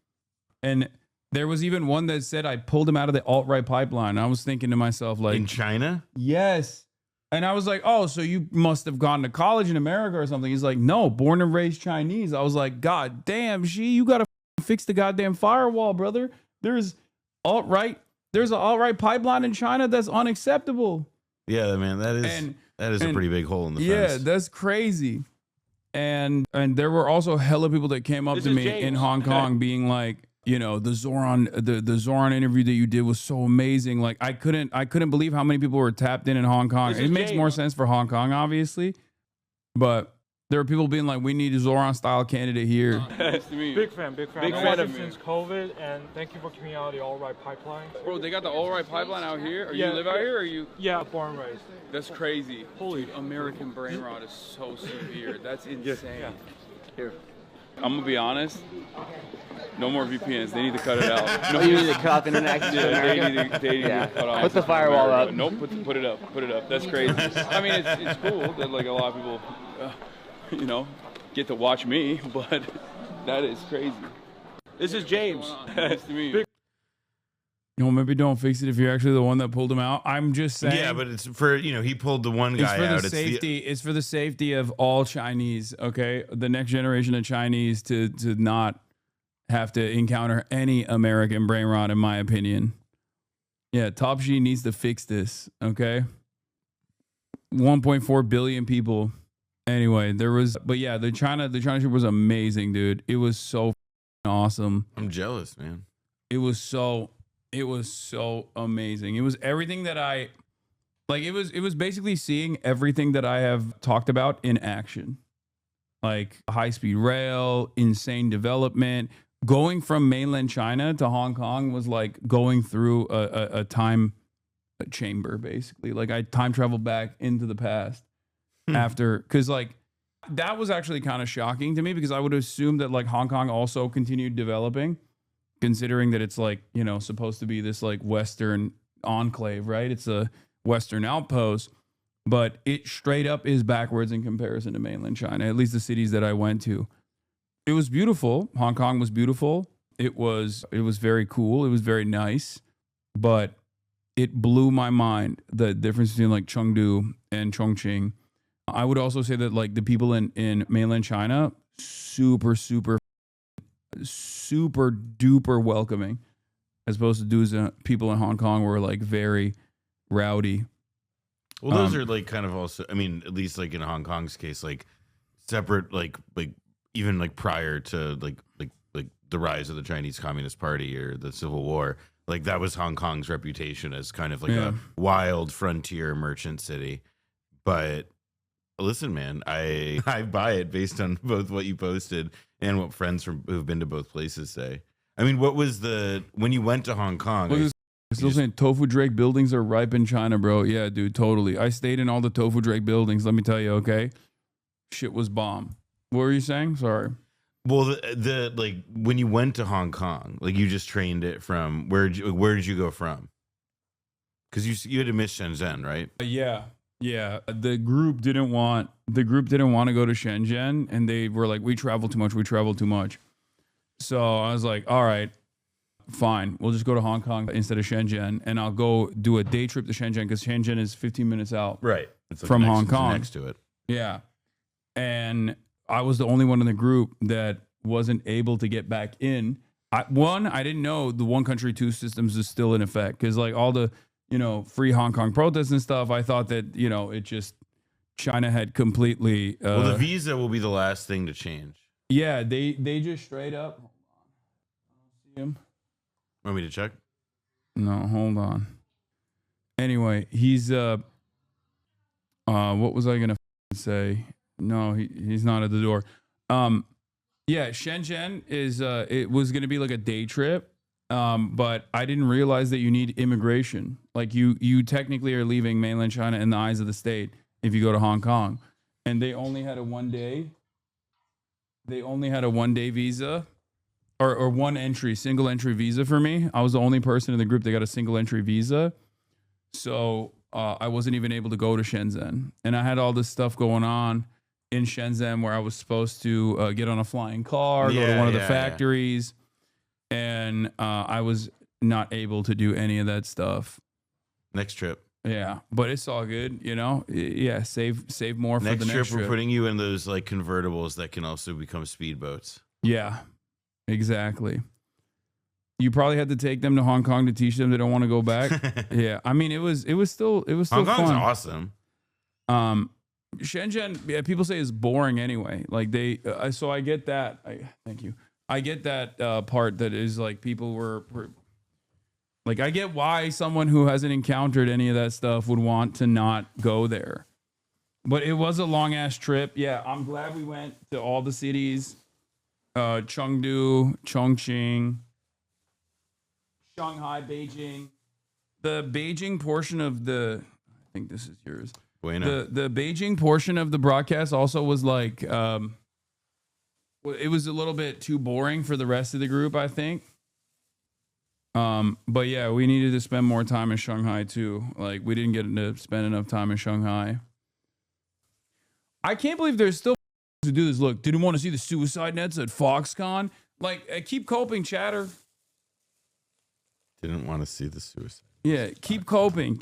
And there was even one that said I pulled him out of the alt-right pipeline. I was thinking to myself, like... In China? Yes. And I was like, oh, so you must have gone to college in America or something. He's like, no, born and raised Chinese. I was like, God damn, you got to fix the goddamn firewall, brother. There's an alt-right pipeline in China that's unacceptable. Yeah, man, that is a pretty big hole in the fence. Yeah, that's crazy. And there were also hella people that came up to me in Hong Kong being like, you know, the Zohran interview that you did was so amazing. Like I couldn't believe how many people were tapped in Hong Kong. It makes more sense for Hong Kong, obviously, but there were people being like, we need a Zohran style candidate here. Nice to meet you. Big fan. Big fan of since COVID, and thank you for keeping out the alt-right pipeline. Bro, they got the alt-right pipeline out here? Or you live out here, or you? Yeah, born and raised. That's crazy. Holy, American brain rot is so severe. That's insane. Yeah. Here. I'm gonna be honest. No more VPNs. They need to cut it out. No, you need to cut off internet access to America? They need to cut off. Put the firewall up. Nope, put it up. Put it up. That's crazy. I mean, it's cool that like a lot of people, you know, get to watch me, but that is crazy. This is James. Nice to meet you. You know, maybe don't fix it if you're actually the one that pulled him out. I'm just saying. Yeah, but it's for, you know, he pulled the one guy out. It's for the safety of all Chinese, okay? The next generation of Chinese to not have to encounter any American brain rot, in my opinion. Yeah, Top G needs to fix this, okay? 1.4 billion people. Anyway, the China trip was amazing, dude. It was so awesome. I'm jealous, man. It was so amazing. It was everything that I like. It was basically seeing everything that I have talked about in action, like high-speed rail, insane development. Going from mainland China to Hong Kong was like going through a time chamber, basically. Like I time traveled back into the past after, because like that was actually kind of shocking to me, because I would assume that like Hong Kong also continued developing, considering that it's like, you know, supposed to be this like Western enclave, right? It's a Western outpost, but it straight up is backwards in comparison to mainland China, at least the cities that I went to. It was beautiful. Hong Kong was beautiful. It was very cool. It was very nice, but it blew my mind, the difference between like Chengdu and Chongqing. I would also say that like the people in mainland China, super duper welcoming, as opposed to dudes people in Hong Kong were like very rowdy. Well, those are like kind of also, I mean, at least like in Hong Kong's case, like separate, like even like prior to like the rise of the Chinese Communist Party or the Civil War, like that was Hong Kong's reputation as kind of like a wild frontier merchant city. But listen, man, I buy it based on both what you posted and what friends who've been to both places say. I mean, what was when you went to Hong Kong? Still saying Tofu Drake buildings are ripe in China, bro. Yeah, dude, totally. I stayed in all the Tofu Drake buildings. Let me tell you, okay? Shit was bomb. What were you saying? Sorry. Well, the like when you went to Hong Kong, like you just trained it from where did you go from? Because you had to miss Shenzhen, right? Yeah. The group didn't want to go to Shenzhen, and they were like, we travel too much. So I was like, all right, fine. We'll just go to Hong Kong instead of Shenzhen, and I'll go do a day trip to Shenzhen, because Shenzhen is 15 minutes out right it's like from Hong Kong. Next to it. Yeah. And I was the only one in the group that wasn't able to get back in. I didn't know the one country, two systems is still in effect, because like all the, you know, free Hong Kong protests and stuff, I thought that, you know, it just, China had completely... well, the visa will be the last thing to change. Yeah, they just straight up... Hold on. I don't see him. Want me to check? No, hold on. Anyway, he's... what was I going to say? No, he's not at the door. Yeah, Shenzhen is... it was going to be like a day trip. But I didn't realize that you need immigration. Like you technically are leaving mainland China in the eyes of the state if you go to Hong Kong. And they only had a one day visa. or one entry, single entry visa for me. I was the only person in the group that got a single entry visa. So I wasn't even able to go to Shenzhen. And I had all this stuff going on in Shenzhen where I was supposed to get on a flying car, go to one of the factories. And I was not able to do any of that stuff. Next trip. Yeah, but it's all good, you know. Yeah, save more for the next trip. We're putting you in those like convertibles that can also become speedboats. Yeah, exactly. You probably had to take them to Hong Kong to teach them they don't want to go back. Yeah, I mean it was still Hong Kong's fun. Awesome. Shenzhen, yeah, people say is boring anyway. Like they, so I get that. Thank you. I get that part that is like people were like, I get why someone who hasn't encountered any of that stuff would want to not go there. But it was a long ass trip. Yeah, I'm glad we went to all the cities. Chengdu, Chongqing, Shanghai, Beijing. The Beijing portion of the, I think this is yours. Bueno. The Beijing portion of the broadcast also was like, it was a little bit too boring for the rest of the group, I think. But yeah, we needed to spend more time in Shanghai too. Like we didn't get to spend enough time in Shanghai. I can't believe there's still to do this. Look, didn't want to see the suicide nets at Foxconn. Like, keep coping, chatter. Didn't want to see the suicide. Yeah, keep coping.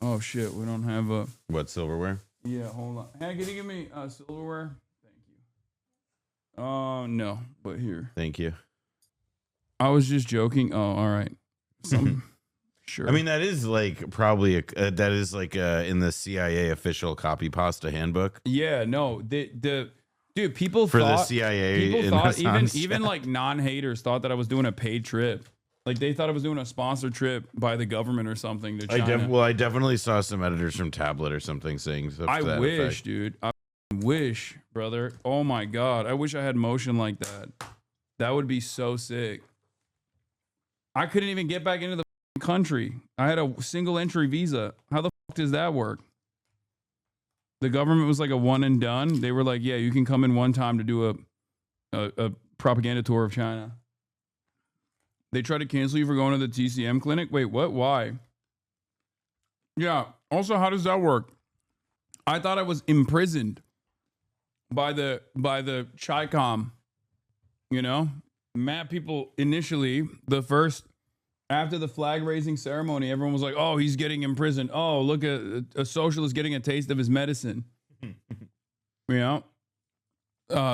Oh shit, we don't have a what, silverware? Yeah, hold on. Hey, can you give me silverware? Thank you. Oh no, but here. Thank you. I was just joking. Oh, all right. Sure. I mean, that is like probably that is like in the CIA official copy pasta handbook. Yeah, no, the dude, people for thought, the CIA. People thought even like non-haters thought that I was doing a paid trip. Like they thought I was doing a sponsored trip by the government or something to China. I definitely saw some editors from Tablet or something saying stuff to that wish, effect. Dude. I wish, brother. Oh my God. I wish I had motion like that. That would be so sick. I couldn't even get back into the country. I had a single entry visa. How the fuck does that work? The government was like a one and done. They were like, yeah, you can come in one time to do a propaganda tour of China. They tried to cancel you for going to the TCM clinic. Wait, what? Why? Yeah. Also, how does that work? I thought I was imprisoned by the Chi-Com. You know, mad people initially, after the flag raising ceremony, everyone was like, oh, he's getting imprisoned. Oh, look at a socialist getting a taste of his medicine. You know,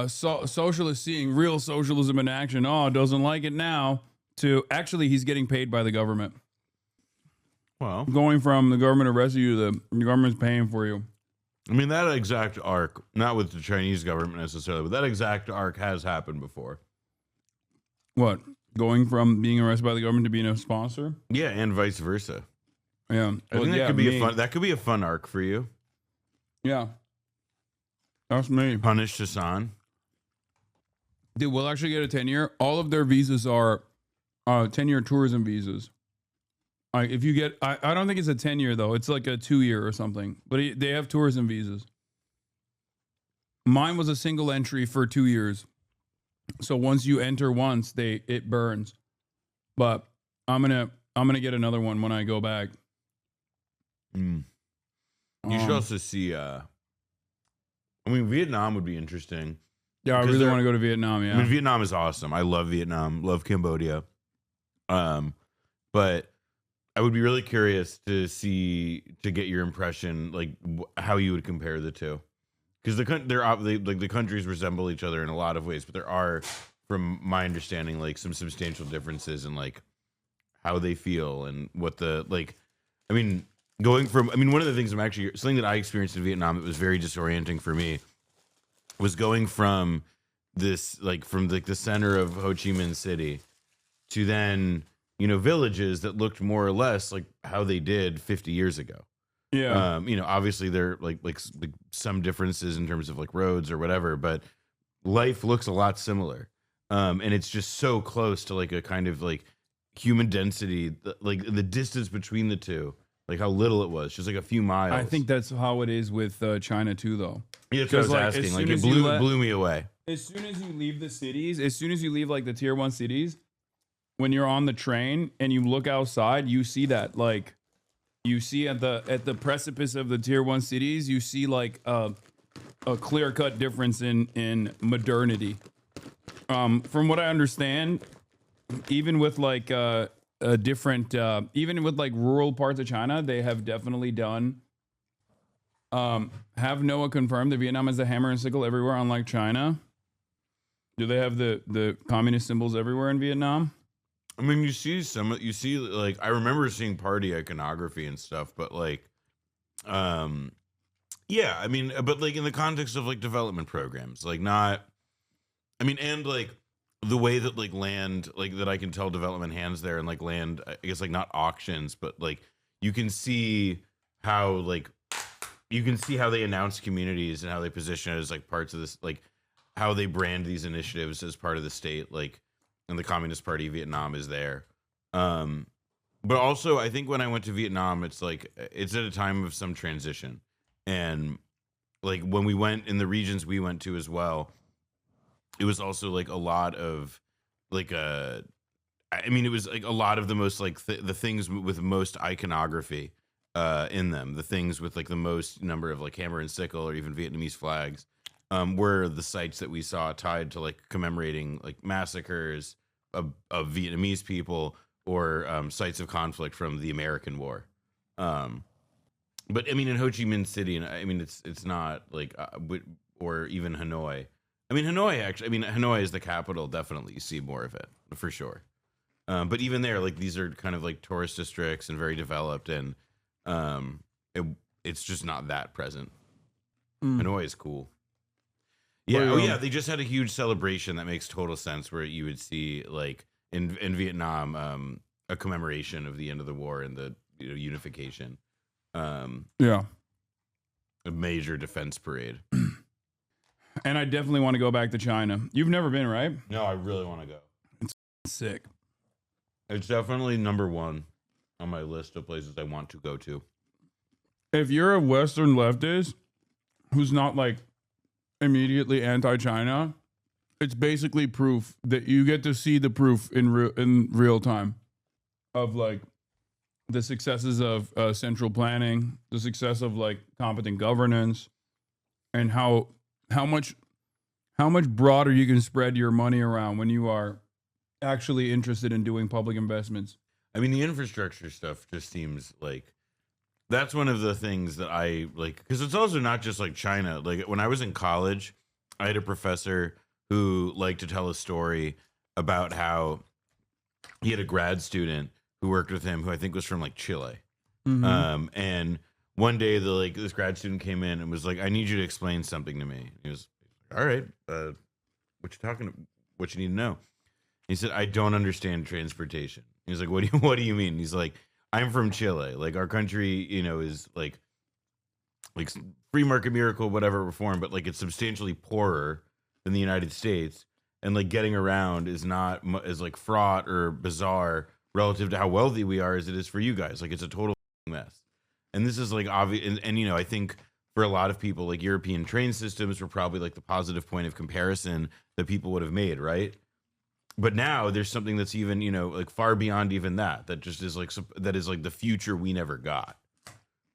socialists seeing real socialism in action. Oh, doesn't like it now. To actually, he's getting paid by the government. Well, going from the government arrested you, the government's paying for you. I mean, that exact arc, not with the Chinese government necessarily, but that exact arc has happened before. What? Going from being arrested by the government to being a sponsor? Yeah, and vice versa. Yeah. I think that could be a fun arc for you. Yeah. That's me. Punished Hasan. Dude, we'll actually get a 10-year. All of their visas are 10-year tourism visas. If you get, I don't think it's a 10-year though. It's like a 2-year or something. But they have tourism visas. Mine was a single entry for 2 years. So once you enter once, it burns. But I'm gonna get another one when I go back. You should also see. I mean, Vietnam would be interesting. Yeah, I really want to go to Vietnam. Yeah, I mean, Vietnam is awesome. I love Vietnam. Love Cambodia. But I would be really curious to get your impression, like how you would compare the two. Because the countries resemble each other in a lot of ways, but there are, from my understanding, like some substantial differences in like how they feel and what the like. I mean, one of the things something that I experienced in Vietnam that was very disorienting for me was going from the center of Ho Chi Minh City to then villages that looked more or less like how they did 50 years ago. Yeah. Obviously there are like some differences in terms of like roads or whatever, but life looks a lot similar. And it's just so close to like a kind of like human density, like the distance between the two, like how little it was, just like a few miles. I think that's how it is with China too, though. Yeah, that's what I was like, asking. Like it blew me away. As soon as you leave the cities, as soon as you leave like the tier 1 cities, when you're on the train and you look outside, you see that like you see at the precipice of the tier 1 cities, you see like a clear-cut difference in modernity. From what I understand, even with like a different even with like rural parts of China, they have definitely done have Noah confirmed that Vietnam has the hammer and sickle everywhere, unlike China? Do they have the communist symbols everywhere in Vietnam? I mean, you see like I remember seeing party iconography and stuff, but like yeah, I mean, but like in the context of like development programs, like not, I mean, and like the way that like land, like that I can tell development hands there and like land, I guess like not auctions, but like you can see how they announce communities and how they position it as like parts of this, like how they brand these initiatives as part of the state, like, and the Communist Party of Vietnam is there. But also I think when I went to Vietnam, it's like, it's at a time of some transition. And like when we went in the regions we went to as well, it was also like a lot of like I mean, it was like a lot of the most like the things with most iconography in them, the things with like the most number of like hammer and sickle or even Vietnamese flags were the sites that we saw tied to like commemorating like massacres of Vietnamese people or sites of conflict from the American War. But I mean, in Ho Chi Minh City, and I mean, it's not like, or even Hanoi. I mean, Hanoi is the capital. Definitely, you see more of it for sure. But even there, like these are kind of like tourist districts and very developed, and it's just not that present. Hanoi is cool. Yeah. Oh yeah, they just had a huge celebration that makes total sense, where you would see like in Vietnam a commemoration of the end of the war and the unification. Yeah, a major defense parade. And I definitely want to go back to China. You've never been, right? No, I really want to go. It's sick. It's definitely number one on my list of places I want to go to. If you're a Western leftist who's not like immediately anti-China, it's basically proof that you get to see the proof in real time of like the successes of central planning, the success of like competent governance, and how much broader you can spread your money around when you are actually interested in doing public investments. I mean, the infrastructure stuff just seems like that's one of the things that I like, because it's also not just like China. Like when I was in college, I had a professor who liked to tell a story about how he had a grad student who worked with him who I think was from like Chile. Mm-hmm. And one day this grad student came in and was like, I need you to explain something to me. He was like, all right, what you need to know? He said, I don't understand transportation. He's like, what do you mean? He's like, I'm from Chile. Like our country, is like free market miracle, whatever reform, but like it's substantially poorer than the United States. And like getting around is not as like fraught or bizarre relative to how wealthy we are as it is for you guys. Like it's a total mess. And this is like obvious. And I think for a lot of people, like European train systems were probably like the positive point of comparison that people would have made. Right. But now there's something that's even, like far beyond even that just is like, that is like the future we never got.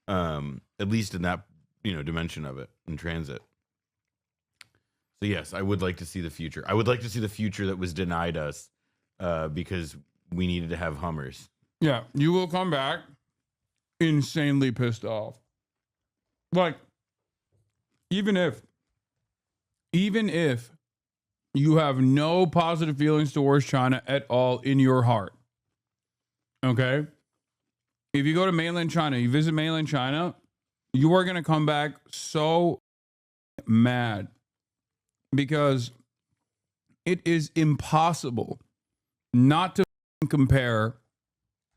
At least in that, dimension of it in transit. So yes, I would like to see the future. I would like to see the future that was denied us because we needed to have Hummers. Yeah, you will come back insanely pissed off. Like, even if you have no positive feelings towards China at all in your heart, okay? If you go to mainland China, you visit mainland China, you are going to come back so mad because it is impossible not to compare.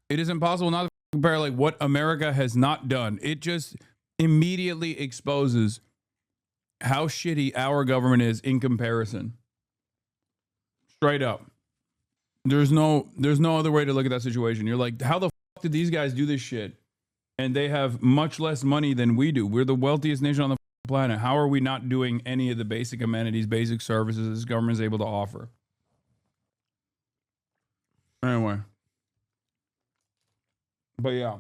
It is impossible not to compare like what America has not done. It just immediately exposes how shitty our government is in comparison. Straight up. There's no other way to look at that situation. You're like, how the fuck did these guys do this shit and they have much less money than we do. We're the wealthiest nation on the planet. How are we not doing any of the basic amenities, basic services this government is able to offer? Anyway. But yeah.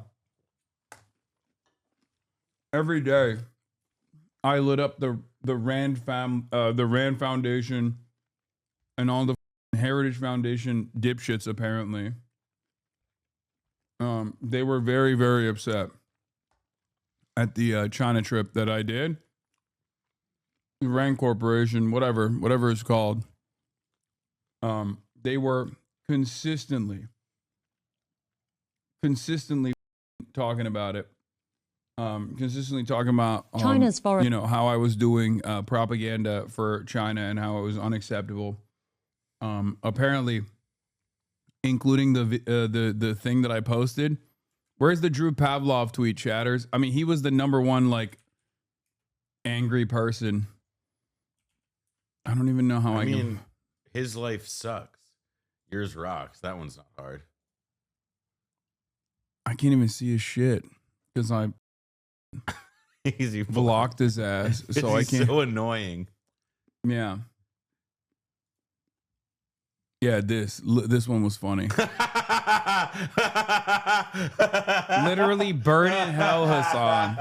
Every day I lit up the Rand Foundation and all the Heritage Foundation dipshits apparently. They were very, very upset at the China trip that I did. The Rand Corporation, whatever it's called. They were consistently talking about it. Consistently talking about China's foreign, you know, how I was doing propaganda for China and how it was unacceptable. Apparently, including the thing that I posted. Where's the Drew Pavlov tweet, chatters? I mean, he was the #1 like angry person. I don't even know how I mean, can. His life sucks. Yours rocks. That one's not hard. I can't even see his shit because I Easy blocked his ass, so I can't. So annoying. Yeah. Yeah, this one was funny. Literally burn in hell, Hasan.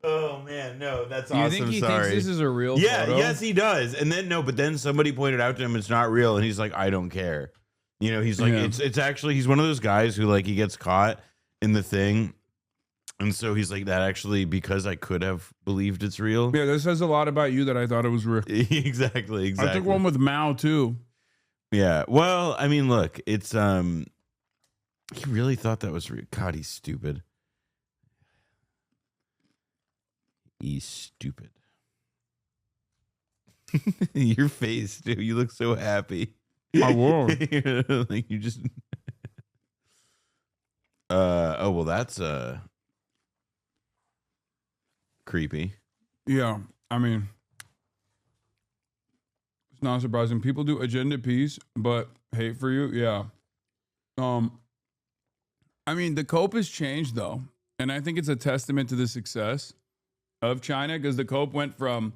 Oh man, no, that's You awesome. think he Sorry. thinks this is a real Yeah, photo? yes, he does. And then no, but then somebody pointed out to him it's not real, and he's like, I don't care. You know, he's like, Yeah. it's actually he's one of those guys who like he gets caught in the thing, and so he's like that actually because I could have believed it's real. Yeah, this says a lot about you that I thought it was real. Exactly. I took one with Mao too. Yeah. Well, I mean, look, it's he really thought that was real. God, he's stupid. He's stupid. Your face, dude. You look so happy. I will. Like you just oh well, that's creepy. Yeah, I mean, it's not surprising. People do agenda peace, but hate for you, yeah. I mean, the cope has changed though, and I think it's a testament to the success of China because the cope went from,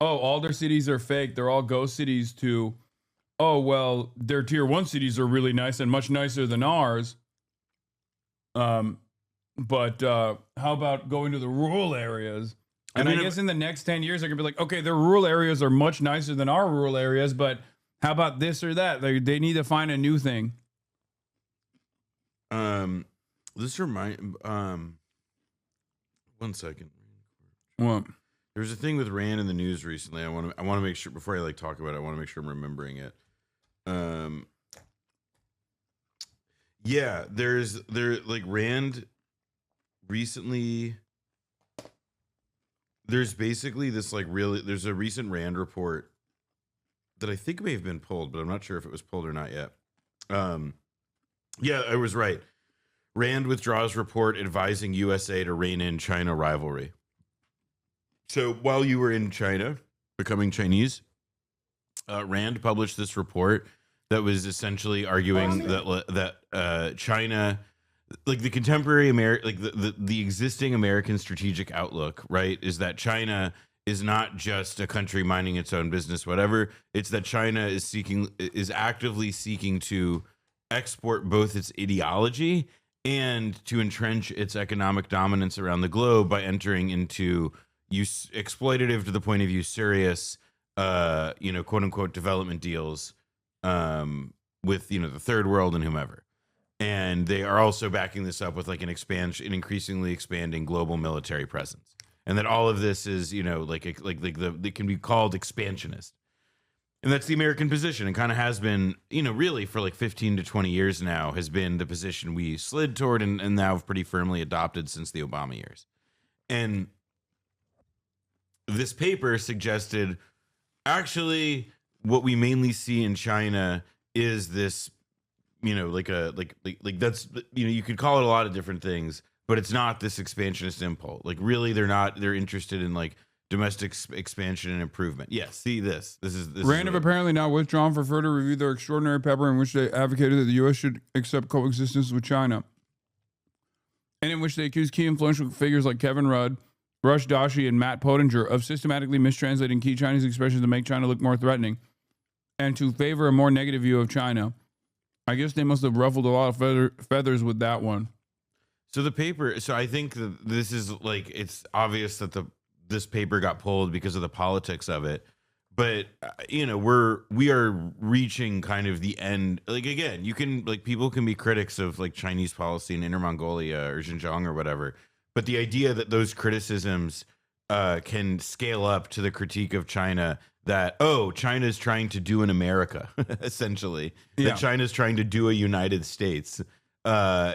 oh, all their cities are fake, they're all ghost cities, to, oh, well, their tier 1 cities are really nice and much nicer than ours. But how about going to the rural areas? And I guess in the next 10 years, they're going to be like, okay, their rural areas are much nicer than our rural areas, but how about this or that? They need to find a new thing. This remind one second. What? There's a thing with Rand in the news recently. I want to make sure before I like talk about it, I want to make sure I'm remembering it. Yeah, there like Rand recently. There's basically this like there's a recent Rand report that I think may have been pulled, but I'm not sure if it was pulled or not yet. Yeah, I was right. Rand withdraws report advising USA to rein in China rivalry. So while you were in China, becoming Chinese, Rand published this report that was essentially arguing that China, like the contemporary the existing American strategic outlook, right, is that China is not just a country minding its own business, whatever. It's that China is actively seeking to export both its ideology and to entrench its economic dominance around the globe by entering into exploitative to the point of usurious, quote unquote development deals with the third world and whomever. And they are also backing this up with like an increasingly expanding global military presence. And that all of this is, they can be called expansionist. And that's the American position, and kind of has been, really for like 15 to 20 years now, has been the position we slid toward and now have pretty firmly adopted since the Obama years. And this paper suggested, actually, what we mainly see in China is this, that's, you could call it a lot of different things, but it's not this expansionist impulse. Like, really, they're interested in like domestic expansion and improvement. Yes, see this. This Rand have apparently now withdrawn for further review their extraordinary paper in which they advocated that the U.S. should accept coexistence with China. and in which they accused key influential figures like Kevin Rudd, Rush Doshi, and Matt Pottinger of systematically mistranslating key Chinese expressions to make China look more threatening and to favor a more negative view of China. I guess they must have ruffled a lot of feathers with that one. So the paper, so I think that this is like, it's obvious that this paper got pulled because of the politics of it. But you know, we are reaching kind of the end. Like, again, you can, like, people can be critics of like Chinese policy in Inner Mongolia or Xinjiang or whatever. But the idea that those criticisms can scale up to the critique of China that, oh, China's trying to do an America, essentially, that China's trying to do a United States,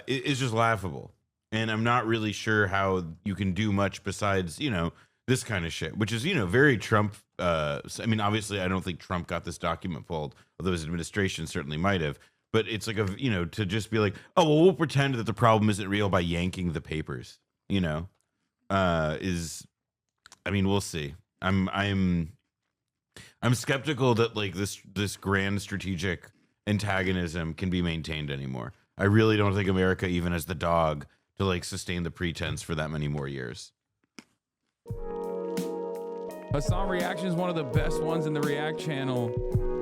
is just laughable. And I'm not really sure how you can do much besides, you know, this kind of shit, which is, you know, very Trump. I mean, obviously, I don't think Trump got this document pulled, although his administration certainly might have. But it's like, you know, to just be like, oh, well, we'll pretend that the problem isn't real by yanking the papers, you know, is, I mean, we'll see. I'm skeptical that like this grand strategic antagonism can be maintained anymore. I really don't think America even has the dog to like sustain the pretense for that many more years. Hasan Reactions, one of the best ones in the React channel.